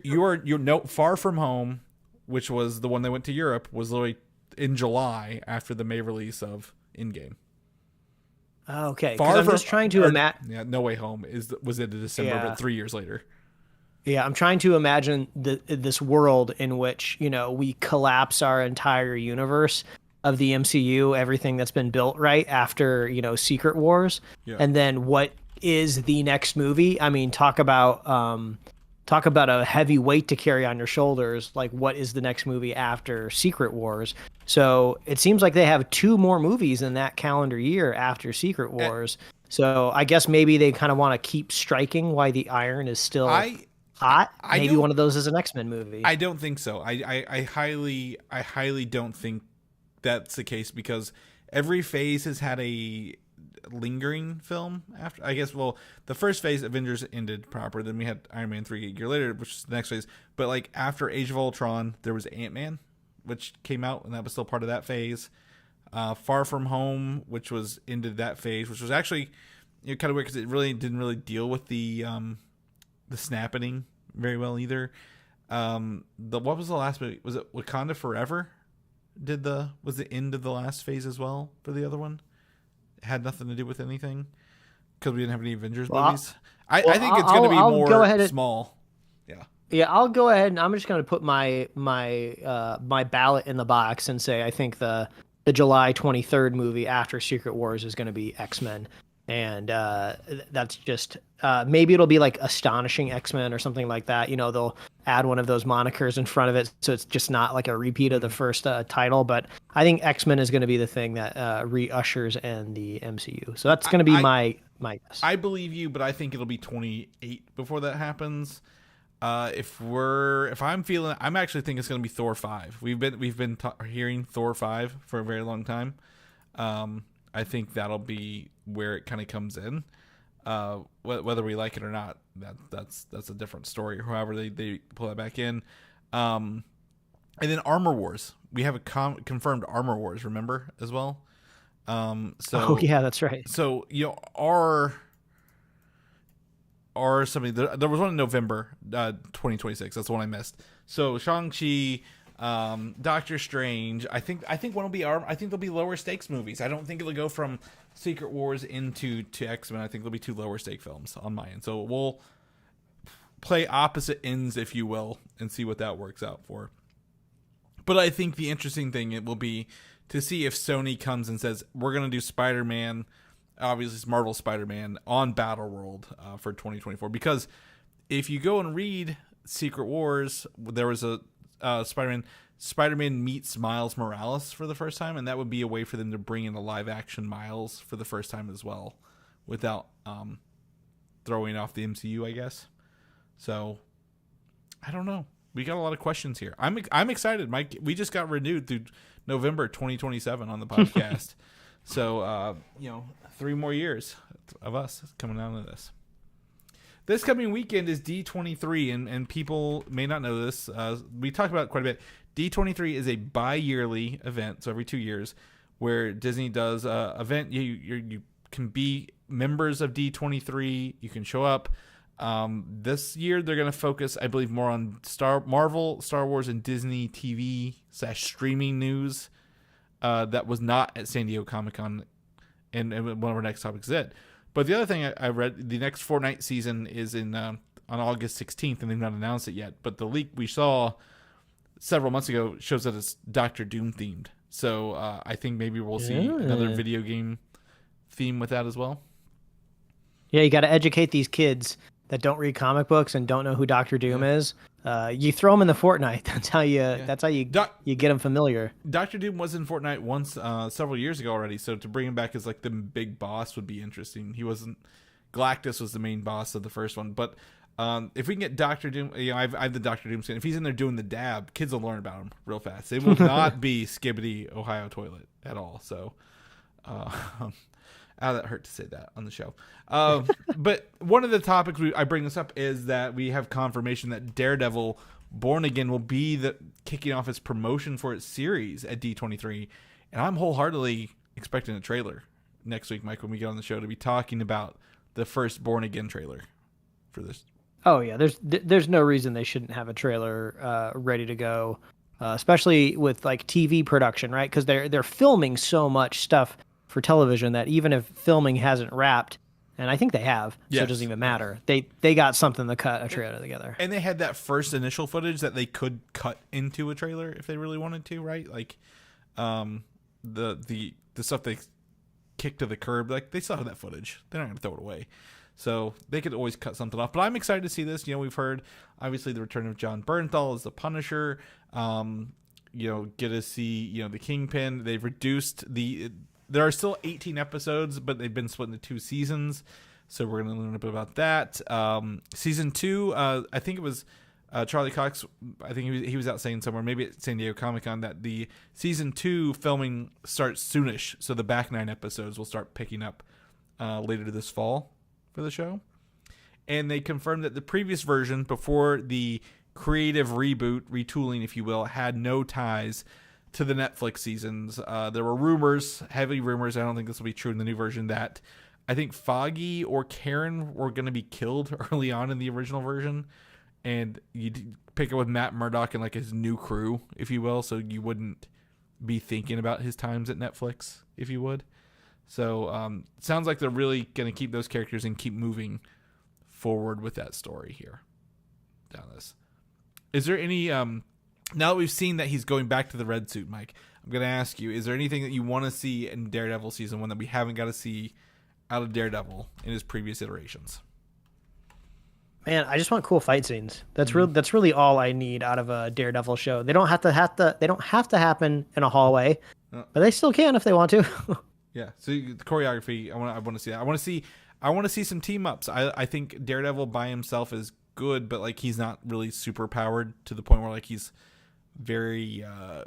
You're Far From Home, which was the one that went to Europe, was literally in July after the May release of Endgame. Okay, I'm just trying to imagine. Yeah, No Way Home was in December, but 3 years later. Yeah, I'm trying to imagine this world in which, we collapse our entire universe of the MCU, everything that's been built right after, Secret Wars. Yeah. And then what is the next movie? I mean, talk about a heavy weight to carry on your shoulders. Like, what is the next movie after Secret Wars? So it seems like they have 2 more movies in that calendar year after Secret Wars. So I guess maybe they kind of want to keep striking while the iron is still hot. Maybe one of those is an X-Men movie. I don't think so. I highly don't think that's the case because every phase has had a lingering film after. I guess, well, the first phase, Avengers, ended proper. Then we had Iron Man 3 a year later, which is the next phase. But like after Age of Ultron, there was Ant-Man, which came out, and that was still part of that phase. Far From Home, which was ended that phase, which was actually kind of weird because it really didn't really deal with the snapping very well either. What was the last movie? Was it Wakanda Forever? Was the end of the last phase as well for the other one? It had nothing to do with anything because we didn't have any Avengers movies. I think it's going to be more small. Yeah, I'll go ahead and I'm just going to put my ballot in the box and say I think the July 23rd movie after Secret Wars is going to be X-Men. And that's just maybe it'll be like Astonishing X-Men or something like that. They'll add one of those monikers in front of it, so it's just not like a repeat of the first title. But I think X-Men is going to be the thing that re-ushers in the MCU. So that's going to be my guess. I believe you, but I think it'll be 28 before that happens. I'm actually thinking it's going to be Thor 5. We've been hearing Thor 5 for a very long time. I think that'll be where it kind of comes in. Whether we like it or not, that's a different story. However, they pull that back in. And then Armor Wars. We have a confirmed Armor Wars, remember, as well? Oh, yeah, that's right. So, are something. There was one in November 2026. That's the one I missed. So Shang-Chi, Doctor Strange. I think one will be I think there'll be lower stakes movies. I don't think it'll go from Secret Wars to X-Men. I think there'll be 2 lower stake films on my end. So we'll play opposite ends, if you will, and see what that works out for. But I think the interesting thing it will be to see if Sony comes and says we're going to do Spider-Man. Obviously, it's Marvel Spider-Man on Battleworld for 2024. Because if you go and read Secret Wars, there was a Spider-Man meets Miles Morales for the first time, and that would be a way for them to bring in a live-action Miles for the first time as well, without throwing off the MCU, I guess. So, I don't know. We got a lot of questions here. I'm excited, Mike. We just got renewed through November 2027 on the podcast. So, 3 more years of us coming out of this. This coming weekend is D23, and people may not know this. We talked about it quite a bit. D23 is a bi-yearly event, so every 2 years, where Disney does an event. You can be members of D23. You can show up. This year they're going to focus, I believe, more on Marvel, Star Wars, and Disney TV/streaming news that was not at San Diego Comic-Con, and one of our next topics is it. But the other thing I read, the next Fortnite season is on August 16th, and they've not announced it yet. But the leak we saw several months ago shows that it's Doctor Doom themed. So I think maybe we'll see another video game theme with that as well. Yeah, you got to educate these kids that don't read comic books and don't know who Doctor Doom is. You throw them in the Fortnite. That's how you get them familiar. Doctor Doom was in Fortnite once several years ago already. So to bring him back as like the big boss would be interesting. He wasn't. Galactus was the main boss of the first one, but if we can get Doctor Doom, I have the Doctor Doom skin. If he's in there doing the dab, kids will learn about him real fast. They will not be Skibbity Ohio Toilet at all. So, that hurt to say that on the show. But one of the topics I bring this up is that we have confirmation that Daredevil Born Again will be kicking off its promotion for its series at D23, and I'm wholeheartedly expecting a trailer next week, Mike, when we get on the show to be talking about the first Born Again trailer for this. Oh yeah, there's no reason they shouldn't have a trailer ready to go, especially with like TV production, right? Because they're filming so much stuff for television that even if filming hasn't wrapped, and I think they have, so it doesn't even matter. They got something to cut a trailer together. And they had that first initial footage that they could cut into a trailer if they really wanted to, right? Like the stuff they kicked to the curb, like they still have that footage. They're not going to throw it away. So they could always cut something off. But I'm excited to see this. We've heard, obviously, the return of John Bernthal as the Punisher. Get to see, the Kingpin. They've reduced there are still 18 episodes, but they've been split into 2 seasons. So we're going to learn a bit about that. Season 2, I think it was Charlie Cox. I think he was out saying somewhere, maybe at San Diego Comic-Con, that the season 2 filming starts soonish. So the back 9 episodes will start picking up later this fall for the show. And they confirmed that the previous version, before the creative reboot, retooling, if you will, had no ties to the Netflix seasons. There were rumors, heavy rumors, I don't think this will be true in the new version, that I think Foggy or Karen were going to be killed early on in the original version. And you'd pick up with Matt Murdock and like his new crew, if you will, so you wouldn't be thinking about his times at Netflix, if you would. So sounds like they're really going to keep those characters and keep moving forward with that story here. Down this. Is there any, now that we've seen that he's going back to the red suit, Mike, I'm going to ask you, is there anything that you want to see in Daredevil season 1 that we haven't got to see out of Daredevil in his previous iterations? Man, I just want cool fight scenes. That's really all I need out of a Daredevil show. They don't have to happen in a hallway, but they still can if they want to. Yeah. So the choreography, I want to see that. I want to see some team ups. I think Daredevil by himself is good, but like he's not really super powered to the point where like he's very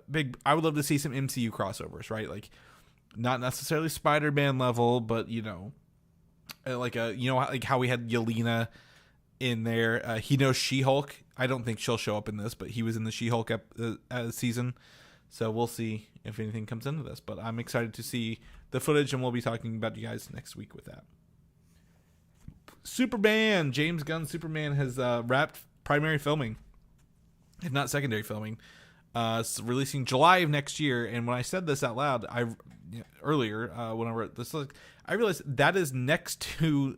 big. I would love to see some MCU crossovers, right? Like not necessarily Spider-Man level, but like how we had Yelena in there. He knows She-Hulk. I don't think she'll show up in this, but he was in the She-Hulk season. So we'll see if anything comes into this. But I'm excited to see the footage, and we'll be talking about you guys next week with that. Superman, James Gunn's Superman has wrapped primary filming, if not secondary filming. It's releasing July of next year. And when I said this out loud, earlier when I wrote this, I realized that is next to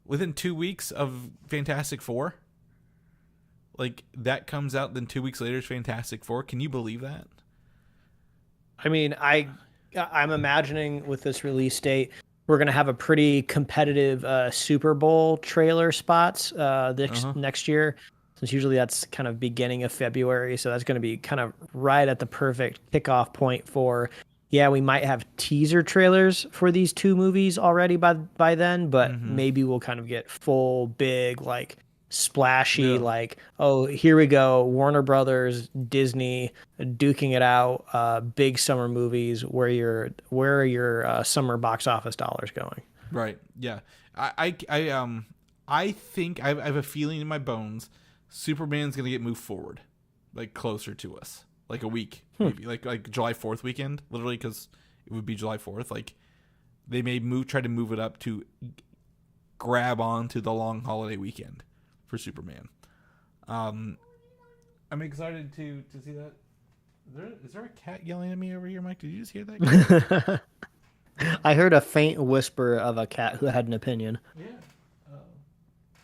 within 2 weeks of Fantastic Four. Like that comes out, then 2 weeks later is Fantastic Four. Can you believe that? I mean, I'm imagining with this release date, we're going to have a pretty competitive Super Bowl trailer spots next year, since usually that's kind of beginning of February. So that's going to be kind of right at the perfect kickoff point for, we might have teaser trailers for these 2 movies already by then, but maybe we'll kind of get full, big, like splashy, like, oh, here we go, Warner Brothers, Disney, duking it out, big summer movies. Where are your summer box office dollars going? Right. Yeah. I think I have a feeling in my bones Superman's gonna get moved forward, like closer to us, like a week, maybe like July 4th weekend, literally, because it would be July 4th. Like they may try to move it up to grab onto the long holiday weekend for Superman. I'm excited to see that. Is there a cat yelling at me over here, Mike? Did you just hear that? I heard a faint whisper of a cat who had an opinion. Yeah.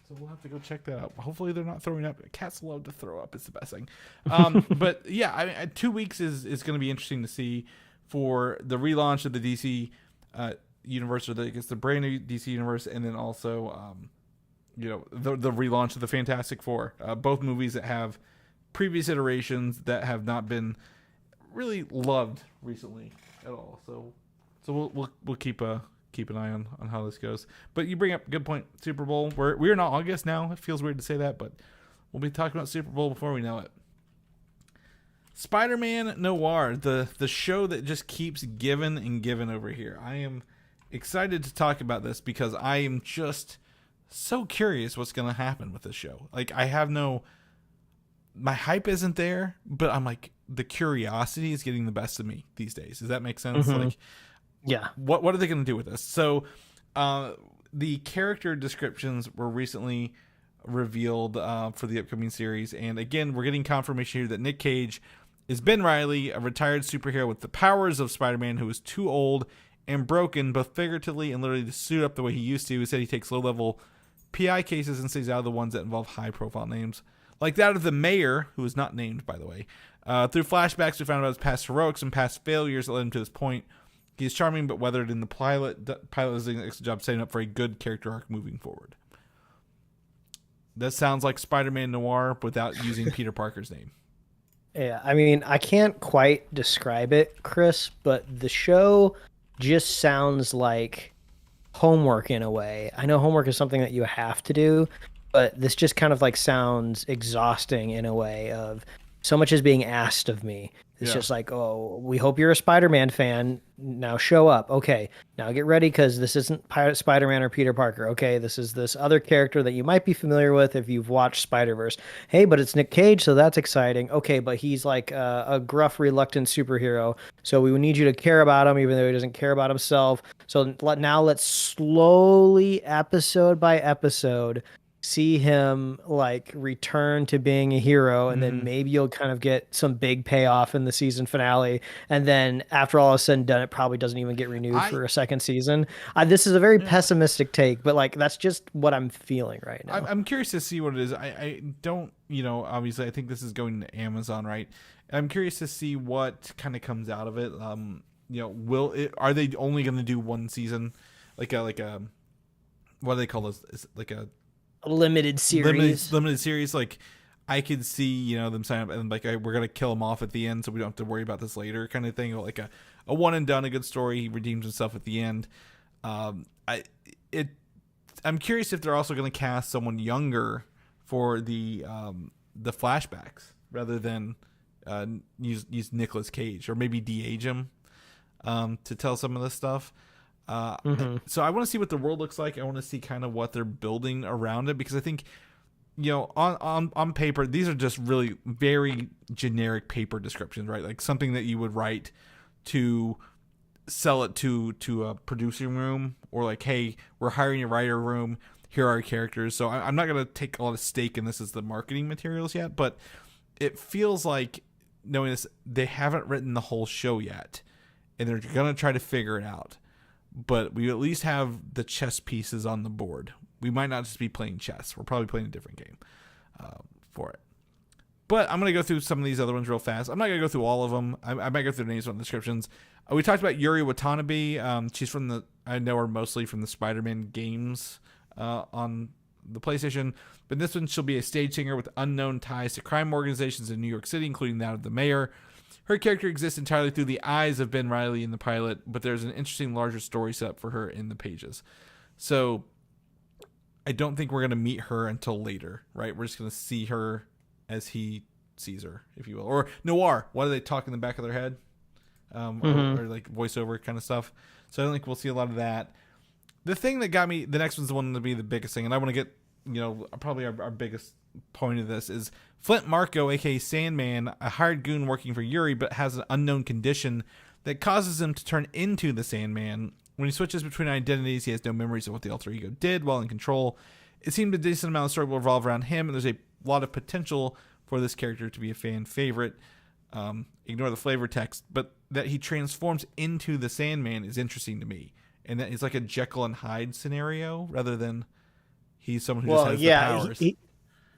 So we'll have to go check that out. Hopefully they're not throwing up. Cats love to throw up. It's the best thing. But yeah, I mean, 2 weeks is going to be interesting to see for the relaunch of the DC universe, or the brand new DC universe, and then also the relaunch of the Fantastic Four. Both movies that have previous iterations that have not been really loved recently at all. So we'll keep an eye on how this goes. But you bring up a good point. Super Bowl. We're in August now. It feels weird to say that, but we'll be talking about Super Bowl before we know it. Spider-Man Noir, the show that just keeps giving and giving over here. I am excited to talk about this because I am just so curious what's going to happen with this show. Like, my hype isn't there, but I'm like, the curiosity is getting the best of me these days. Does that make sense? Mm-hmm. Like, yeah. What are they going to do with this? So, the character descriptions were recently revealed for the upcoming series, and again, we're getting confirmation here that Nick Cage is Ben Reilly, a retired superhero with the powers of Spider-Man, who is too old and broken, both figuratively and literally, to suit up the way he used to. He said he takes low-level PI cases and stays out of the ones that involve high-profile names, like that of the mayor, who is not named, by the way. Through flashbacks, we found about his past heroics and past failures that led him to this point. He is charming but weathered in the pilot. The pilot is doing an excellent job setting up for a good character arc moving forward. That sounds like Spider-Man Noir without using Peter Parker's name. Yeah, I mean, I can't quite describe it, Chris, but the show just sounds like homework in a way. I know homework is something that you have to do, but this just kind of like sounds exhausting in a way of so much is being asked of me. It's just like, oh, we hope you're a Spider-Man fan. Now show up. Okay, now get ready because this isn't Spider-Man or Peter Parker. Okay, this is this other character that you might be familiar with if you've watched Spider-Verse. Hey, but it's Nick Cage, so that's exciting. Okay, but he's like a gruff, reluctant superhero. So we need you to care about him even though he doesn't care about himself. So now let's slowly, episode by episode, see him like return to being a hero, and then maybe you'll kind of get some big payoff in the season finale, and then after all is said and done, it probably doesn't even get renewed for a second season. This is a very pessimistic take, but like that's just what I'm feeling right now. I'm curious to see what it is. I don't, obviously I think this is going to Amazon, right? I'm curious to see what kind of comes out of it. Are they only going to do one season, like a what do they call this? It's like a limited series. Limited series. Like, I could see them sign up and like we're gonna kill him off at the end, so we don't have to worry about this later, kind of thing. Or like a one and done, a good story. He redeems himself at the end. I'm curious if they're also gonna cast someone younger for the flashbacks rather than use Nicolas Cage, or maybe de-age him to tell some of this stuff. So I want to see what the world looks like. I want to see kind of what they're building around it, because I think, on paper, these are just really very generic paper descriptions, right? Like something that you would write to sell it to a producing room, or like, hey, we're hiring a writer room. Here are our characters. So I'm not going to take a lot of stake in this as the marketing materials yet, but it feels like, knowing this, they haven't written the whole show yet, and they're going to try to figure it out. But we at least have the chess pieces on the board. We might not just be playing chess. We're probably playing a different game for it. But I'm going to go through some of these other ones real fast. I'm not going to go through all of them. I might go through the names on the descriptions. We talked about Yuri Watanabe. She's I know her mostly from the Spider-Man games on the PlayStation. But this one, she'll be a stage singer with unknown ties to crime organizations in New York City, including that of the mayor. Her character exists entirely through the eyes of Ben Reilly in the pilot, but there's an interesting larger story set up for her in the pages. So I don't think we're going to meet her until later, right? We're just going to see her as he sees her, if you will. Or Noir. What do they talk in the back of their head? Or like voiceover kind of stuff. So I don't think we'll see a lot of that. The thing that got me, the next one's the one to be the biggest thing, and I want to get probably our biggest point of this is Flint Marko, aka Sandman, a hired goon working for Yuri, but has an unknown condition that causes him to turn into the Sandman. When he switches between identities, he has no memories of what the alter ego did while in control. It seemed a decent amount of story will revolve around him, and there's a lot of potential for this character to be a fan favorite. Ignore the flavor text, but that he transforms into the Sandman is interesting to me, and that it's like a Jekyll and Hyde scenario rather than he's someone who just has the powers.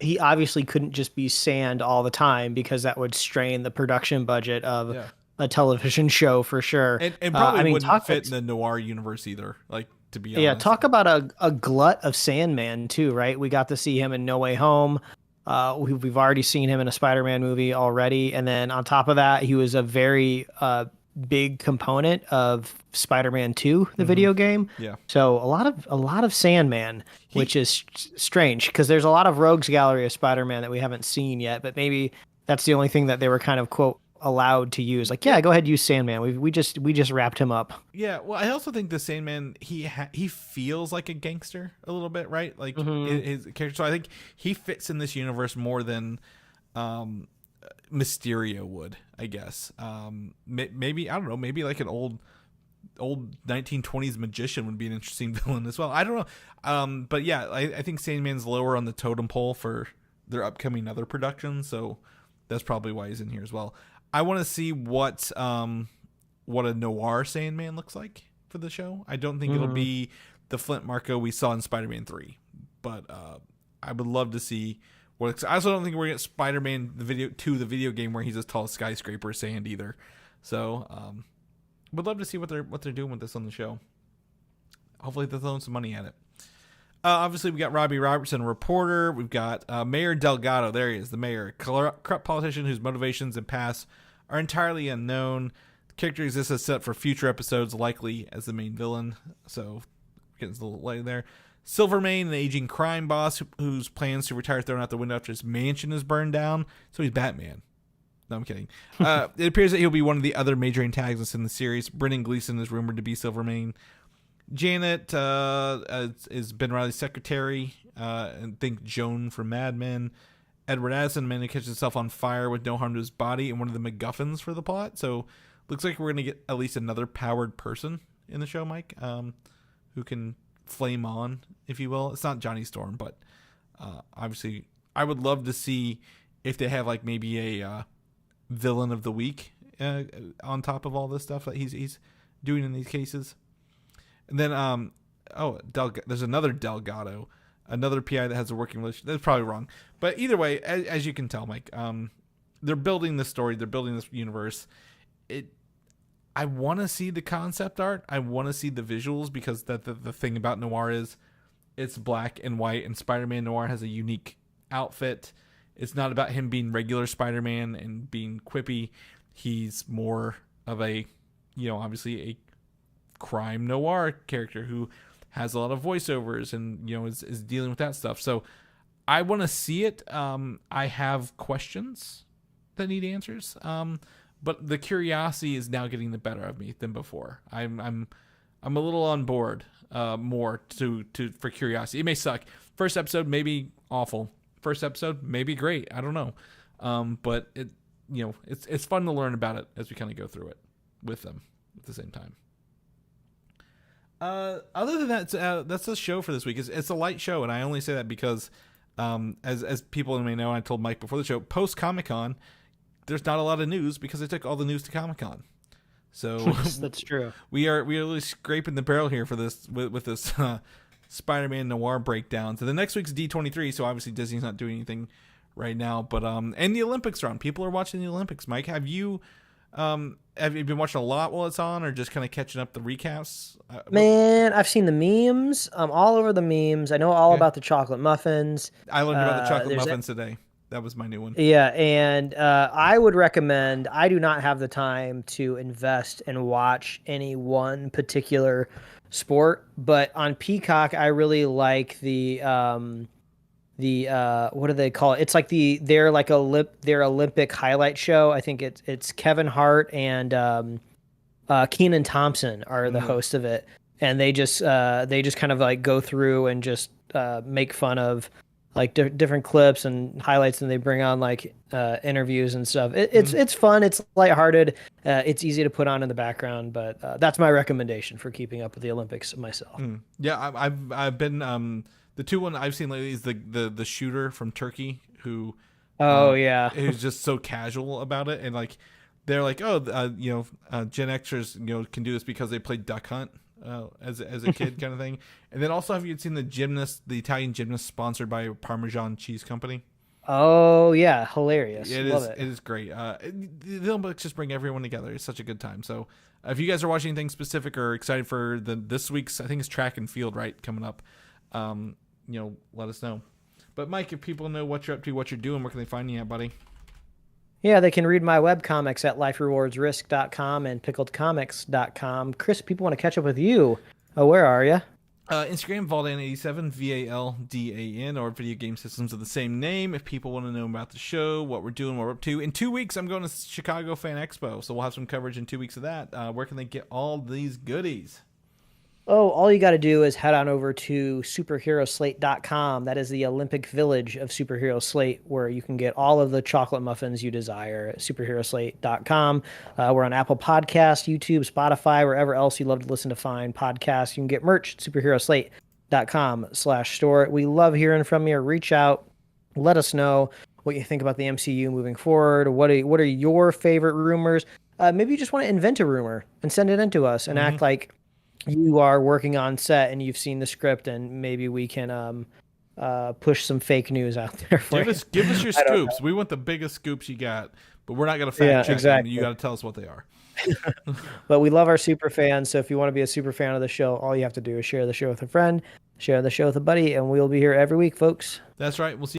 He obviously couldn't just be sand all the time because that would strain the production budget of a television show for sure. And probably wouldn't fit in the Noir universe either, like, to be honest. Yeah, talk about a glut of Sandman too, right? We got to see him in No Way Home. We've already seen him in a Spider-Man movie already. And then on top of that, he was a very big component of Spider-Man 2, the video game. Yeah. So a lot of Sandman, which is strange because there's a lot of rogues gallery of Spider-Man that we haven't seen yet, but maybe that's the only thing that they were kind of quote allowed to use. Like, yeah, go ahead, use Sandman. We just wrapped him up. Yeah. Well, I also think the Sandman, he feels like a gangster a little bit, right? Like his character. So I think he fits in this universe more than Mysterio would, I guess. Maybe, I don't know, maybe like an old 1920s magician would be an interesting villain as well. I don't know. But yeah, I think Sandman's lower on the totem pole for their upcoming other productions, so that's probably why he's in here as well. I want to see what a Noir Sandman looks like for the show. I don't think it'll be the Flint Marko we saw in Spider-Man 3, but I would love to see what. I also don't think we're gonna get Spider-Man the video game where he's as tall as skyscraper sand either. So would love to see what they're doing with this on the show. Hopefully they're throwing some money at it. Obviously, we got Robbie Robertson, reporter. We've got Mayor Delgado. There he is, the mayor. Corrupt politician whose motivations and past are entirely unknown. The character exists as set for future episodes, likely as the main villain. So, getting a little late there. Silvermane, an aging crime boss whose plans to retire thrown out the window after his mansion is burned down. So he's Batman. No, I'm kidding. It appears that he'll be one of the other major antagonists in the series. Brendan Gleeson is rumored to be Silvermane. Janet is Ben Reilly's secretary, and think Joan from Mad Men. Edward Addison, man who catches himself on fire with no harm to his body, and one of the MacGuffins for the plot. So looks like we're going to get at least another powered person in the show, Mike, who can flame on, if you will. It's not Johnny Storm, but obviously I would love to see if they have like maybe a villain of the week on top of all this stuff that he's doing in these cases. And then, there's another Delgado, another PI that has a working relationship. That's probably wrong. But either way, as you can tell, Mike, they're building this story. They're building this universe. I want to see the concept art. I want to see the visuals because the thing about Noir is it's black and white, and Spider-Man Noir has a unique outfit. It's not about him being regular Spider-Man and being quippy. He's more of a, obviously a crime noir character who has a lot of voiceovers and is dealing with that stuff. So I want to see it. I have questions that need answers, but the curiosity is now getting the better of me than before. I'm a little on board more for curiosity. It may suck. First episode maybe awful. First episode maybe great. I don't know, but it's fun to learn about it as we kind of go through it with them at the same time. Other than that, that's the show for this week. It's a light show, and I only say that because, as people may know, I told Mike before the show, post Comic-Con, there's not a lot of news because they took all the news to Comic-Con. So that's true. We are really scraping the barrel here for this with this Spider-Man Noir breakdown. So the next week's D23, so obviously Disney's not doing anything right now, but and the Olympics are on. People are watching the Olympics. Mike, have you been watching a lot while it's on, or just kind of catching up the recaps? Man, I've seen the memes. I'm all over the memes. I know all about the chocolate muffins. I learned about the chocolate muffins today. That was my new one. Yeah, and I would recommend. I do not have the time to invest and watch any one particular sport, but on Peacock, I really like the what do they call it? It's like their Olympic highlight show. I think it's Kevin Hart and Kenan Thompson are the host of it, and they just kind of like go through and just make fun of like different clips and highlights, and they bring on like interviews and stuff. It's fun. It's lighthearted. It's easy to put on in the background, but that's my recommendation for keeping up with the Olympics myself. Yeah, I've been the two one I've seen lately is the shooter from Turkey who's just so casual about it, and like they're like, Gen Xers can do this because they played Duck Hunt as a kid kind of thing. And then also, have you seen the Italian gymnast sponsored by Parmesan Cheese Company? Oh yeah, hilarious. Love it. It is great. The Olympics just bring everyone together. It's such a good time. So if you guys are watching anything specific or excited for this week's, I think it's track and field, right, coming up, let us know. But Mike, if people know what you're up to, what you're doing, where can they find you at, buddy? Yeah, they can read my webcomics at liferewardsrisk.com and pickledcomics.com. Chris, people want to catch up with you. Oh, where are you? Instagram, Valdan87, VALDAN, or Video Game Systems of the same name. If people want to know about the show, what we're doing, what we're up to. In 2 weeks, I'm going to Chicago Fan Expo, so we'll have some coverage in 2 weeks of that. Where can they get all these goodies? Oh, all you got to do is head on over to superheroslate.com. That is the Olympic village of Superhero Slate, where you can get all of the chocolate muffins you desire at superheroslate.com. We're on Apple Podcasts, YouTube, Spotify, wherever else you love to listen to fine podcasts. You can get merch at superheroslate.com/store. We love hearing from you. Reach out. Let us know what you think about the MCU moving forward. What are your favorite rumors? Maybe you just want to invent a rumor and send it in to us and act like you are working on set and you've seen the script, and maybe we can push some fake news out there for you. Give us your scoops. We want the biggest scoops you got, but we're not going to fact check them. You got to tell us what they are. But we love our super fans, so if you want to be a super fan of the show, all you have to do is share the show with a friend, share the show with a buddy, and we'll be here every week, folks. That's right. We'll see